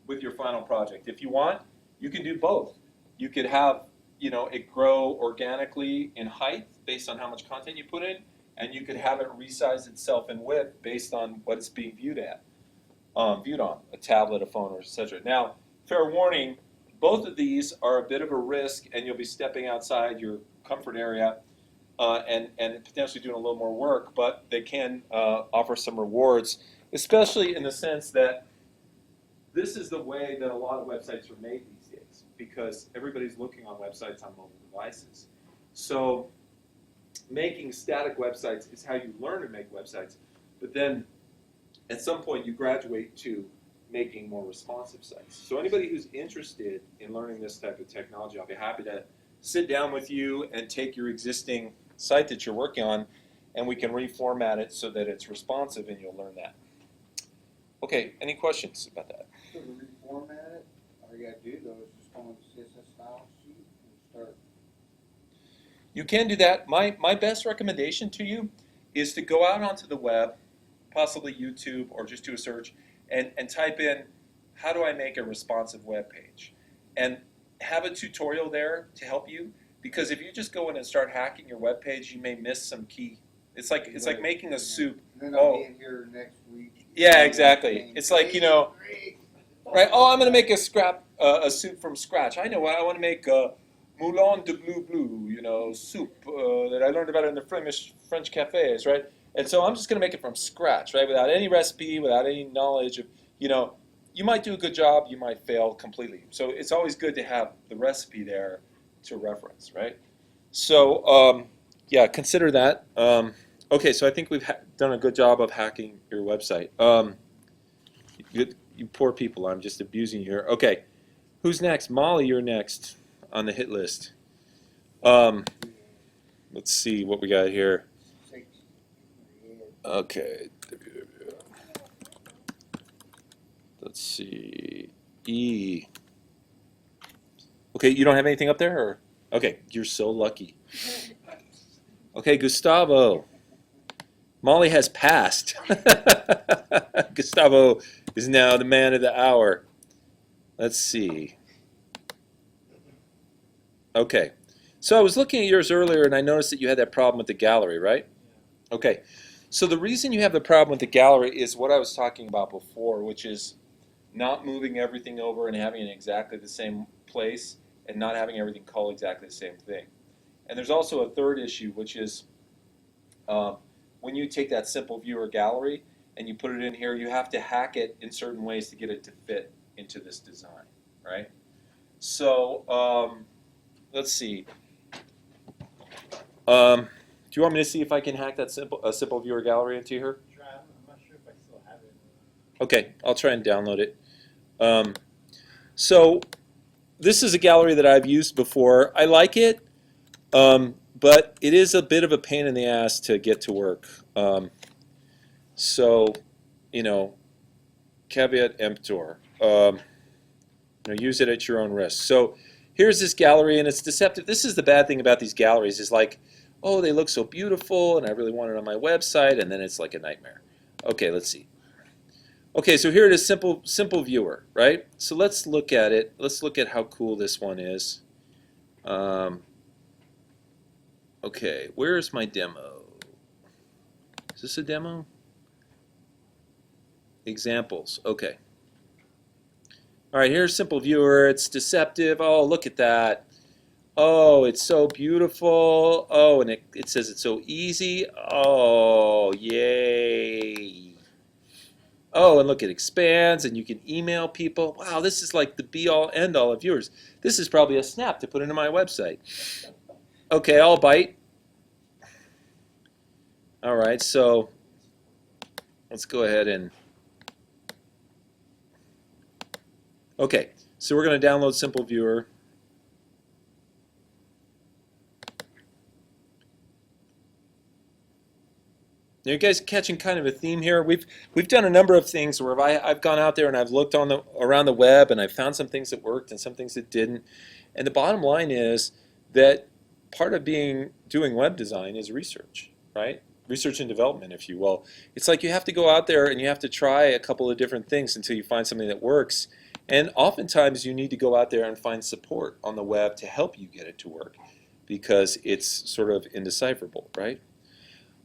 S1: with your final project. If you want, you can do both. You could have, it grow organically in height based on how much content you put in, and you could have it resize itself in width based on what it's being viewed on, a tablet, a phone, or etc. Now, fair warning, both of these are a bit of a risk, and you'll be stepping outside your comfort area and potentially doing a little more work, but they can offer some rewards, especially in the sense that this is the way that a lot of websites are made these days, because everybody's looking on websites on mobile devices. So making static websites is how you learn to make websites, but then at some point you graduate to making more responsive sites. So anybody who's interested in learning this type of technology, I'll be happy to sit down with you and take your existing site that you're working on, and we can reformat it so that it's responsive, and you'll learn that. Okay, any questions about that?
S6: So to reformat it, all you gotta do though is just go into CSS style sheet and start.
S1: You can do that. My best recommendation to you is to go out onto the web, possibly YouTube, or just do a search and type in, how do I make a responsive web page? And have a tutorial there to help you, because if you just go in and start hacking your web page, you may miss some key. It's like making a soup.
S6: And then I'll
S1: Oh.
S6: be in here next week.
S1: Yeah, exactly. It's like, you know, right? Oh, I'm going to make a soup from scratch. I know what I want to make moulin de bleu, you know, soup that I learned about in the French cafes, right? And so I'm just going to make it from scratch, right? Without any recipe, without any knowledge of, you know, you might do a good job, you might fail completely. So it's always good to have the recipe there to reference, right? So, yeah, consider that. Okay, so I think we've done a good job of hacking your website. You poor people, I'm just abusing you here. Okay, who's next? Molly, you're next on the hit list. Let's see what we got here. Okay. Let's see. E. Okay, you don't have anything up there? Or? Okay, you're so lucky. Okay, Gustavo. Molly has passed. Gustavo is now the man of the hour. Let's see. Okay. So I was looking at yours earlier and I noticed that you had that problem with the gallery, right? Okay. So the reason you have the problem with the gallery is what I was talking about before, which is not moving everything over and having it in exactly the same place and not having everything call exactly the same thing. And there's also a third issue, which is when you take that simple viewer gallery and you put it in here, you have to hack it in certain ways to get it to fit into this design, right? So let's see. Do you want me to see if I can hack that simple viewer gallery into here?
S7: I'm not sure if I still have it.
S1: Okay, I'll try and download it. So this is a gallery that I've used before. I like it, but it is a bit of a pain in the ass to get to work. So, you know, caveat emptor. Use it at your own risk. So here's this gallery, and it's deceptive. This is the bad thing about these galleries is like, oh, they look so beautiful, and I really want it on my website, and then it's like a nightmare. Okay, let's see. Okay, so here it is, simple viewer, right? So let's look at it. Let's look at how cool this one is. Okay, where's my demo? Is this a demo? Examples, okay. All right, here's simple viewer. It's deceptive. Oh, look at that. Oh, it's so beautiful. Oh, and it says it's so easy. Oh, yay. Oh, and look, it expands, and you can email people. Wow, this is like the be-all, end-all of viewers. This is probably a snap to put into my website. Okay, I'll bite. All right, so let's go ahead and... Okay, so we're going to download Simple Viewer. Now you guys catching kind of a theme here. We've done a number of things where I've gone out there and I've looked around the web and I've found some things that worked and some things that didn't. And the bottom line is that part of doing web design is research, right? Research and development, if you will. It's like you have to go out there and you have to try a couple of different things until you find something that works. And oftentimes you need to go out there and find support on the web to help you get it to work because it's sort of indecipherable, right?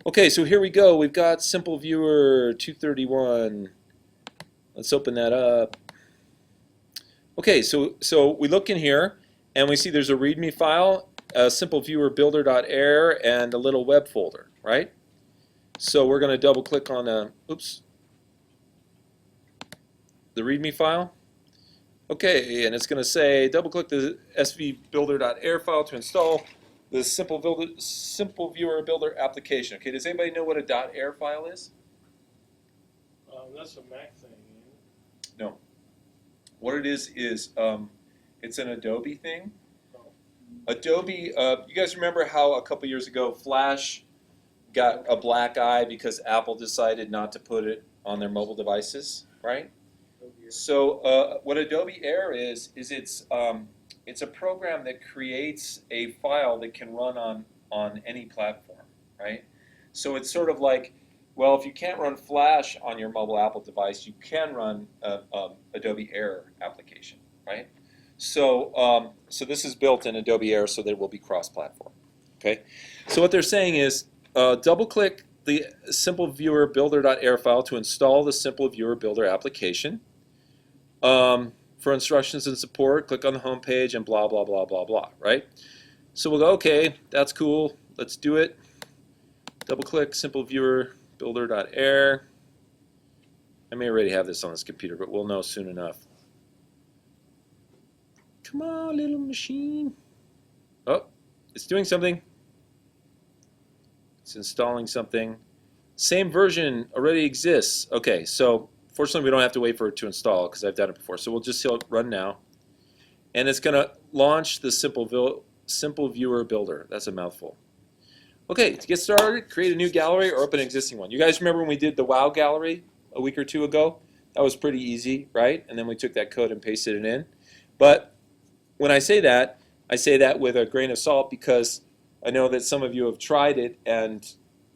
S1: Okay, so here we go. We've got Simple Viewer 231. Let's open that up. Okay, so we look in here and we see there's a README file, a Simple Viewer builder.air, and a little web folder, right? So we're going to double click on the README file. Okay, and it's going to say double click the svbuilder.air file to install the Simple Viewer Builder application. Okay, does anybody know what a .air file is?
S7: That's a Mac thing.
S1: No. What it is it's an Adobe thing. Adobe, you guys remember how a couple years ago Flash got a black eye because Apple decided not to put it on their mobile devices, right? So what Adobe Air is it's a program that creates a file that can run on any platform, right? So it's sort of like, well, if you can't run Flash on your mobile Apple device, you can run Adobe Air application, right? So, so this is built in Adobe Air, so that it will be cross-platform. Okay. So what they're saying is, double-click the Simple Viewer Builder.air file to install the Simple Viewer Builder application. For instructions and support, click on the home page and blah blah blah blah blah. Right. So we'll go, okay, that's cool. Let's do it. Double-click Simple Viewer Builder.air. I may already have this on this computer, but we'll know soon enough. Come on, little machine. Oh, it's doing something. It's installing something. Same version already exists. Okay, so fortunately we don't have to wait for it to install because I've done it before. So we'll just hit run now. And it's going to launch the Simple Viewer Builder. That's a mouthful. Okay, to get started, create a new gallery or open an existing one. You guys remember when we did the WoW gallery a week or two ago? That was pretty easy, right? And then we took that code and pasted it in. But when I say that with a grain of salt because I know that some of you have tried it and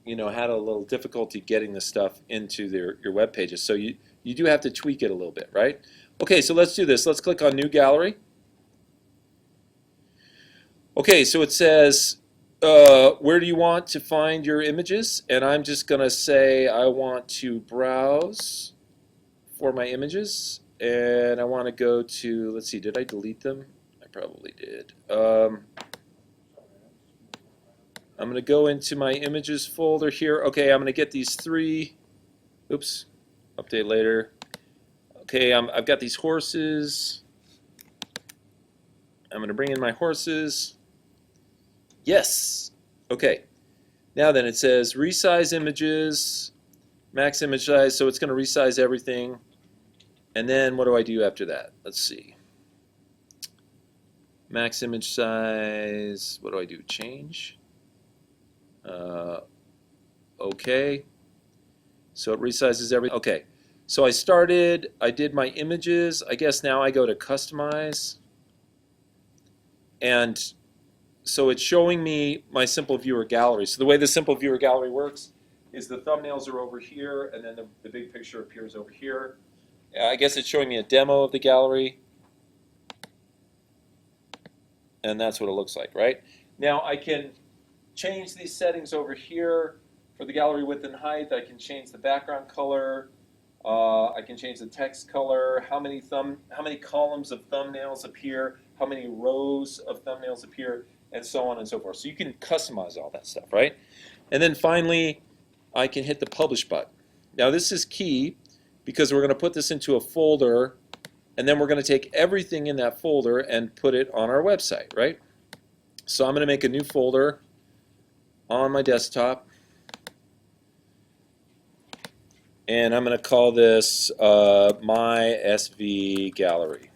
S1: had a little difficulty getting this stuff into your web pages. So you do have to tweak it a little bit, right? Okay, so let's do this. Let's click on New Gallery. Okay, so it says, where do you want to find your images? And I'm just going to say I want to browse for my images. And I want to go to, let's see, did I delete them? I probably did. I'm going to go into my images folder here. Okay, I'm going to get these three. Oops, update later. Okay, I've got these horses. I'm going to bring in my horses. Yes. Okay. Now then, it says resize images, max image size. So it's going to resize everything. And then what do I do after that? Let's see. Max image size. What do I do? Change. Okay, so it resizes everything. Okay, so I did my images. I guess now I go to customize, and so it's showing me my Simple Viewer gallery. So the way the Simple Viewer gallery works is the thumbnails are over here, and then the big picture appears over here. I guess it's showing me a demo of the gallery, and that's what it looks like, right? Now I can change these settings over here for the gallery width and height. I can change the background color. I can change the text color. How many columns of thumbnails appear? How many rows of thumbnails appear? And so on and so forth. So you can customize all that stuff, right? And then finally, I can hit the publish button. Now this is key because we're going to put this into a folder, and then we're going to take everything in that folder and put it on our website, right? So I'm going to make a new folder on my desktop, and I'm going to call this My SV Gallery.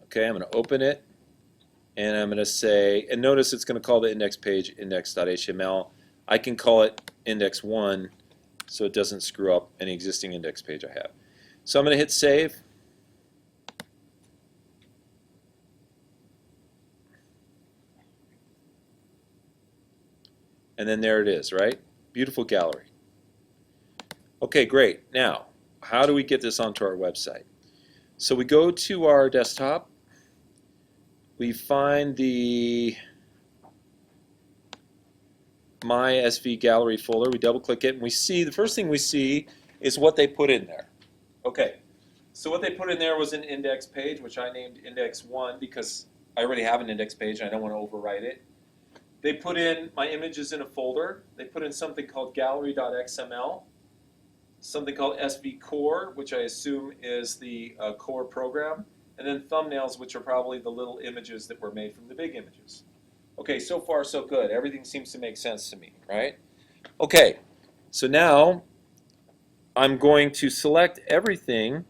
S1: Okay, I'm going to open it, and I'm going to say, and notice it's going to call the index page index.html. I can call it index 1 so it doesn't screw up any existing index page I have. So I'm going to hit save. And then there it is, right? Beautiful gallery. Okay, great. Now, how do we get this onto our website? So we go to our desktop. We find the My SV Gallery folder. We double-click it, and we see, the first thing we see is what they put in there. Okay, so what they put in there was an index page, which I named index 1 because I already have an index page and I don't want to overwrite it. They put in my images in a folder. They put in something called gallery.xml, something called SV Core, which I assume is the core program, and then thumbnails, which are probably the little images that were made from the big images. Okay, so far so good. Everything seems to make sense to me, right? Okay, so now I'm going to select everything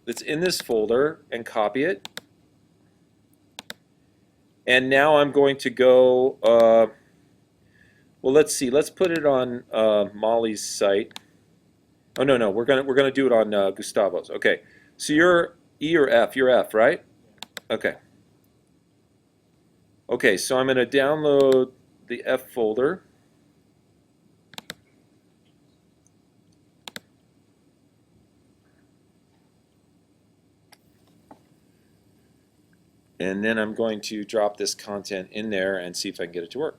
S1: that's in this folder and copy it. And now I'm going to go, well, let's see. Let's put it on Molly's site. Oh, no, we're gonna do it on Gustavo's. Okay, so you're E or F? You're F, right? Okay. Okay, so I'm going to download the F folder. And then I'm going to drop this content in there and see if I can get it to work.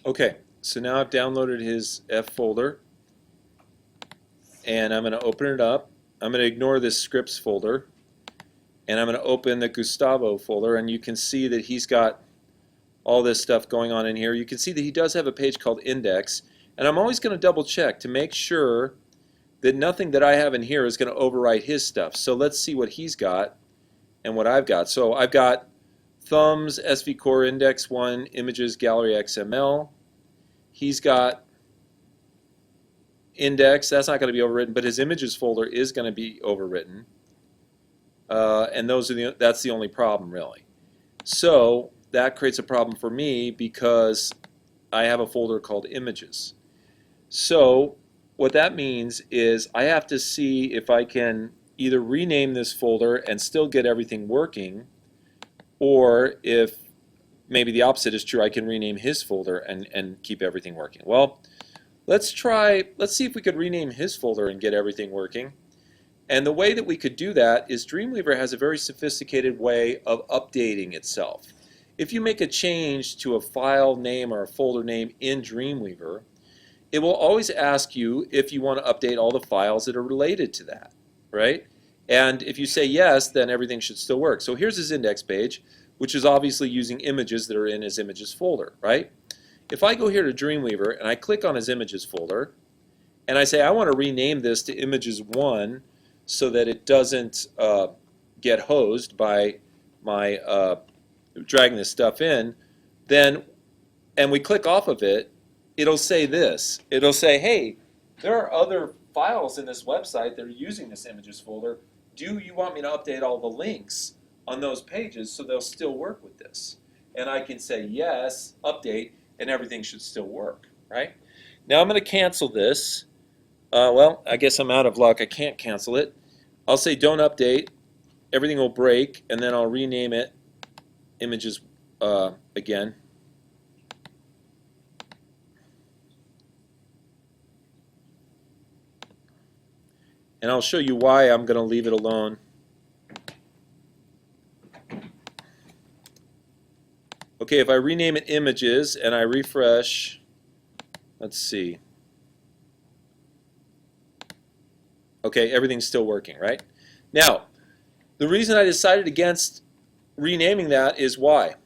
S1: Okay, so now I've downloaded his F folder, and I'm going to open it up. I'm going to ignore this scripts folder, and I'm going to open the Gustavo folder, and you can see that he's got all this stuff going on in here. You can see that he does have a page called index, and I'm always going to double check to make sure that nothing that I have in here is going to overwrite his stuff. So let's see what he's got and what I've got. So I've got thumbs, SV Core Index 1, images, gallery XML. He's got index, that's not going to be overwritten, but his images folder is going to be overwritten. And that's the only problem, really. So that creates a problem for me because I have a folder called images. So what that means is I have to see if I can either rename this folder and still get everything working, or if maybe the opposite is true, I can rename his folder and keep everything working. Well, let's see if we could rename his folder and get everything working. And the way that we could do that is Dreamweaver has a very sophisticated way of updating itself. If you make a change to a file name or a folder name in Dreamweaver, it will always ask you if you want to update all the files that are related to that, right? And if you say yes, then everything should still work. So here's his index page, which is obviously using images that are in his images folder, right? If I go here to Dreamweaver and I click on his images folder, and I say I want to rename this to images 1 so that it doesn't get hosed by my dragging this stuff in, and we click off of it, it'll say this. It'll say, hey, there are other files in this website that are using this images folder. Do you want me to update all the links on those pages so they'll still work with this? And I can say yes, update, and everything should still work, right? Now I'm going to cancel this. Well, I guess I'm out of luck. I can't cancel it. I'll say don't update. Everything will break, and then I'll rename it images again. And I'll show you why I'm going to leave it alone. Okay, if I rename it images and I refresh, let's see. Okay, everything's still working, right? Now, the reason I decided against renaming that is why.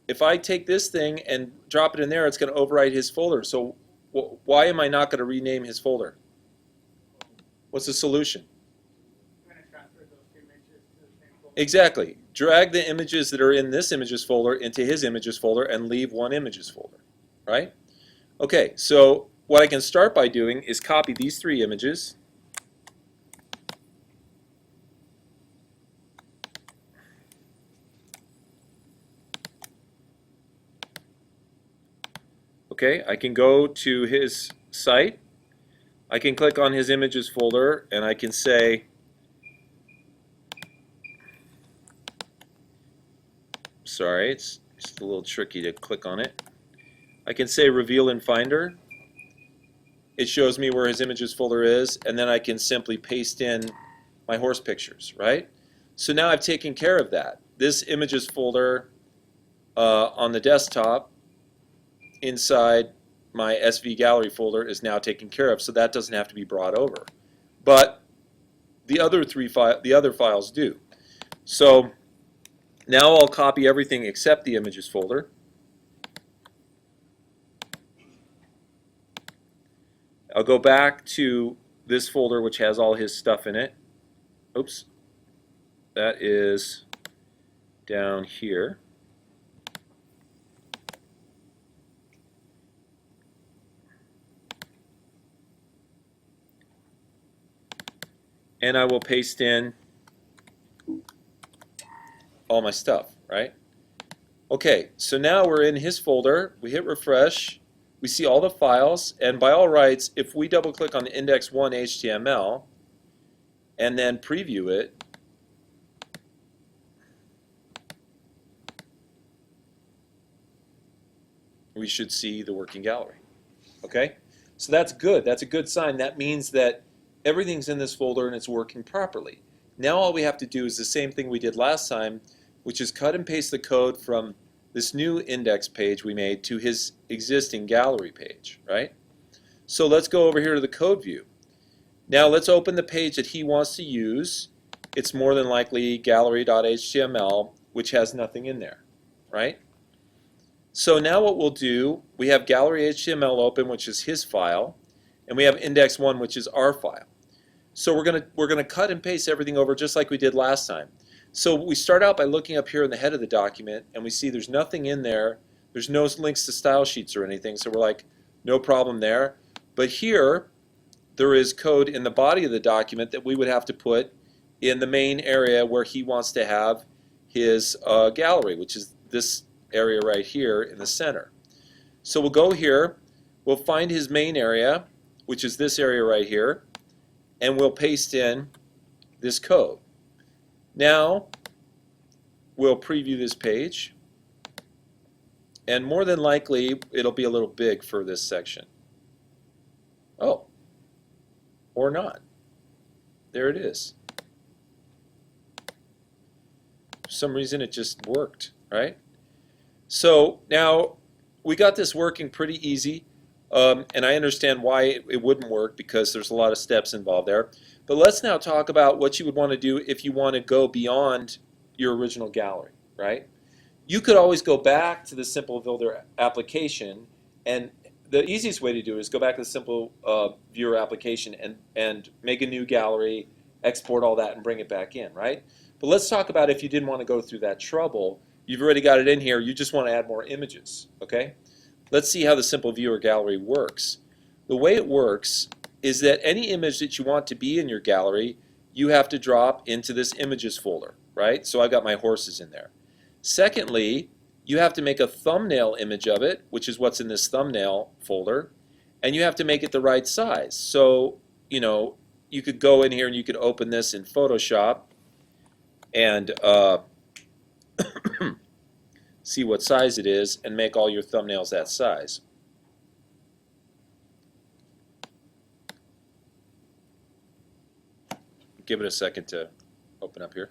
S1: If I take this thing and drop it in there, it's going to overwrite his folder. So why am I not going to rename his folder? What's the solution?
S7: I'm going to transfer those two images to the same folder.
S1: Exactly. Drag the images that are in this images folder into his images folder and leave one images folder, right? Okay, so what I can start by doing is copy these 3 images. Okay, I can go to his site. I can click on his images folder and I can say, sorry, it's just a little tricky to click on it. I can say reveal in Finder. It shows me where his images folder is, and then I can simply paste in my horse pictures, right? So now I've taken care of that. This images folder on the desktop inside my SV gallery folder is now taken care of, so that doesn't have to be brought over. But the other files do. So now I'll copy everything except the images folder. I'll go back to this folder which has all his stuff in it. Oops. That is down here. and I will paste in all my stuff, right? Okay, so now we're in his folder. We hit refresh. We see all the files, and by all rights, if we double click on the index1 HTML and then preview it, we should see the working gallery. Okay? So that's good. That's a good sign. That means that everything's in this folder and it's working properly. Now all we have to do is the same thing we did last time, which is cut and paste the code from this new index page we made to his existing gallery page, right? So let's go over here to the code view. Now let's open the page that he wants to use. It's more than likely gallery.html, which has nothing in there, right? So now what we'll do, we have gallery.html open, which is his file, and we have index1, which is our file. So we're gonna cut and paste everything over just like we did last time. So we start out by looking up here in the head of the document, and we see there's nothing in there. There's no links to style sheets or anything, so we're like, no problem there. But here, there is code in the body of the document that we would have to put in the main area where he wants to have his gallery, which is this area right here in the center. So we'll go here, we'll find his main area, which is this area right here, and we'll paste in this code. Now, we'll preview this page, and more than likely, it'll be a little big for this section. Oh, or not. There it is. For some reason, it just worked, right? So now, we got this working pretty easy, and I understand why it wouldn't work because there's a lot of steps involved there. But let's now talk about what you would want to do if you want to go beyond your original gallery, right? You could always go back to the Simple Builder application, and the easiest way to do it is go back to the Simple Viewer application and make a new gallery, export all that, and bring it back in, right? But let's talk about if you didn't want to go through that trouble. You've already got it in here, you just want to add more images, okay? Let's see how the Simple Viewer gallery works. The way it works is that any image that you want to be in your gallery, you have to drop into this images folder, right? So I've got my horses in there. Secondly, you have to make a thumbnail image of it, which is what's in this thumbnail folder, and you have to make it the right size. So, you know, you could go in here and you could open this in Photoshop and see what size it is and make all your thumbnails that size. Give it a second to open up here.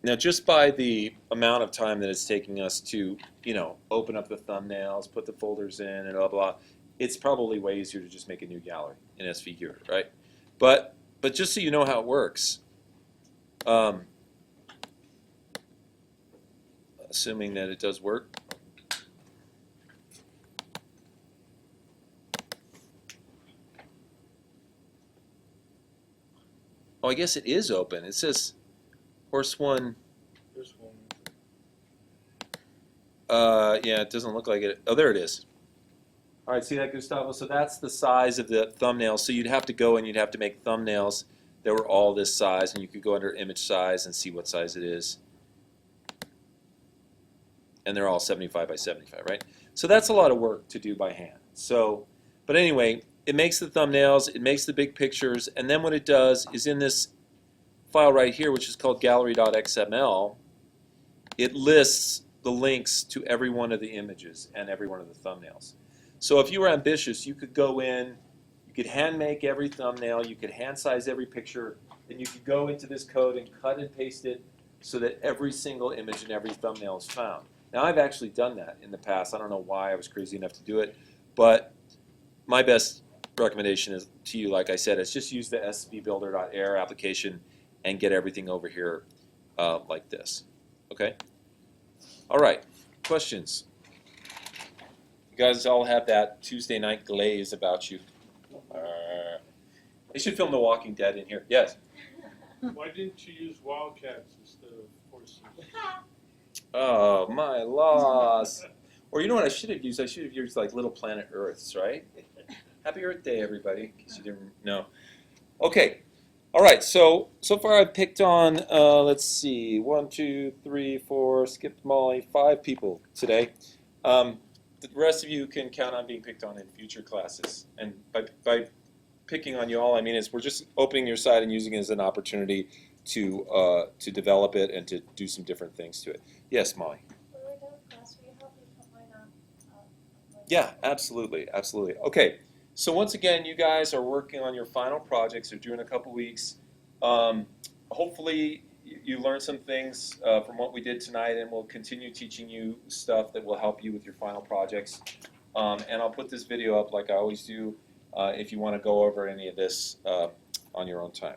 S1: Now, just by the amount of time that it's taking us to, you know, open up the thumbnails, put the folders in, and blah blah, it's probably way easier to just make a new gallery in SVGear, right? But just so you know how it works, assuming that it does work. Oh, I guess it is open. It says horse one.
S7: This one.
S1: Yeah, it doesn't look like it. Oh, there it is. All right, see that, Gustavo? So that's the size of the thumbnail. So you'd have to go and you'd have to make thumbnails that were all this size, and you could go under image size and see what size it is. And they're all 75 by 75, right? So that's a lot of work to do by hand. So, but anyway, it makes the thumbnails, it makes the big pictures, and then what it does is in this file right here, which is called gallery.xml, it lists the links to every one of the images and every one of the thumbnails. So if you were ambitious, you could go in, you could hand make every thumbnail, you could hand size every picture, and you could go into this code and cut and paste it so that every single image and every thumbnail is found. Now, I've actually done that in the past. I don't know why I was crazy enough to do it, but my best recommendation is to you, like I said, is just use the svbuilder.air application and get everything over here like this. Okay? All right. Questions? You guys all have that Tuesday night glaze about you. They should film The Walking Dead in here. Yes?
S7: Why didn't you use wildcats instead of horses?
S1: Oh, my loss. Or you know what I should have used? I should have used like Little Planet Earths, right? Happy Earth Day, everybody, in case you didn't know. Okay. All right, so far I've picked on, let's see, 1, 2, 3, 4, skipped Molly, 5 people today. The rest of you can count on being picked on in future classes. And by picking on you all, I mean is we're just opening your site and using it as an opportunity to develop it and to do some different things to it. Yes, Molly.
S5: When we're done with class, will you help me put mine on?
S1: Yeah, absolutely, absolutely. Okay, so once again, you guys are working on your final projects. They're due in a couple weeks. Hopefully, you learned some things from what we did tonight, and we'll continue teaching you stuff that will help you with your final projects. And I'll put this video up like I always do if you want to go over any of this on your own time.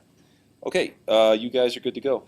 S1: Okay, you guys are good to go.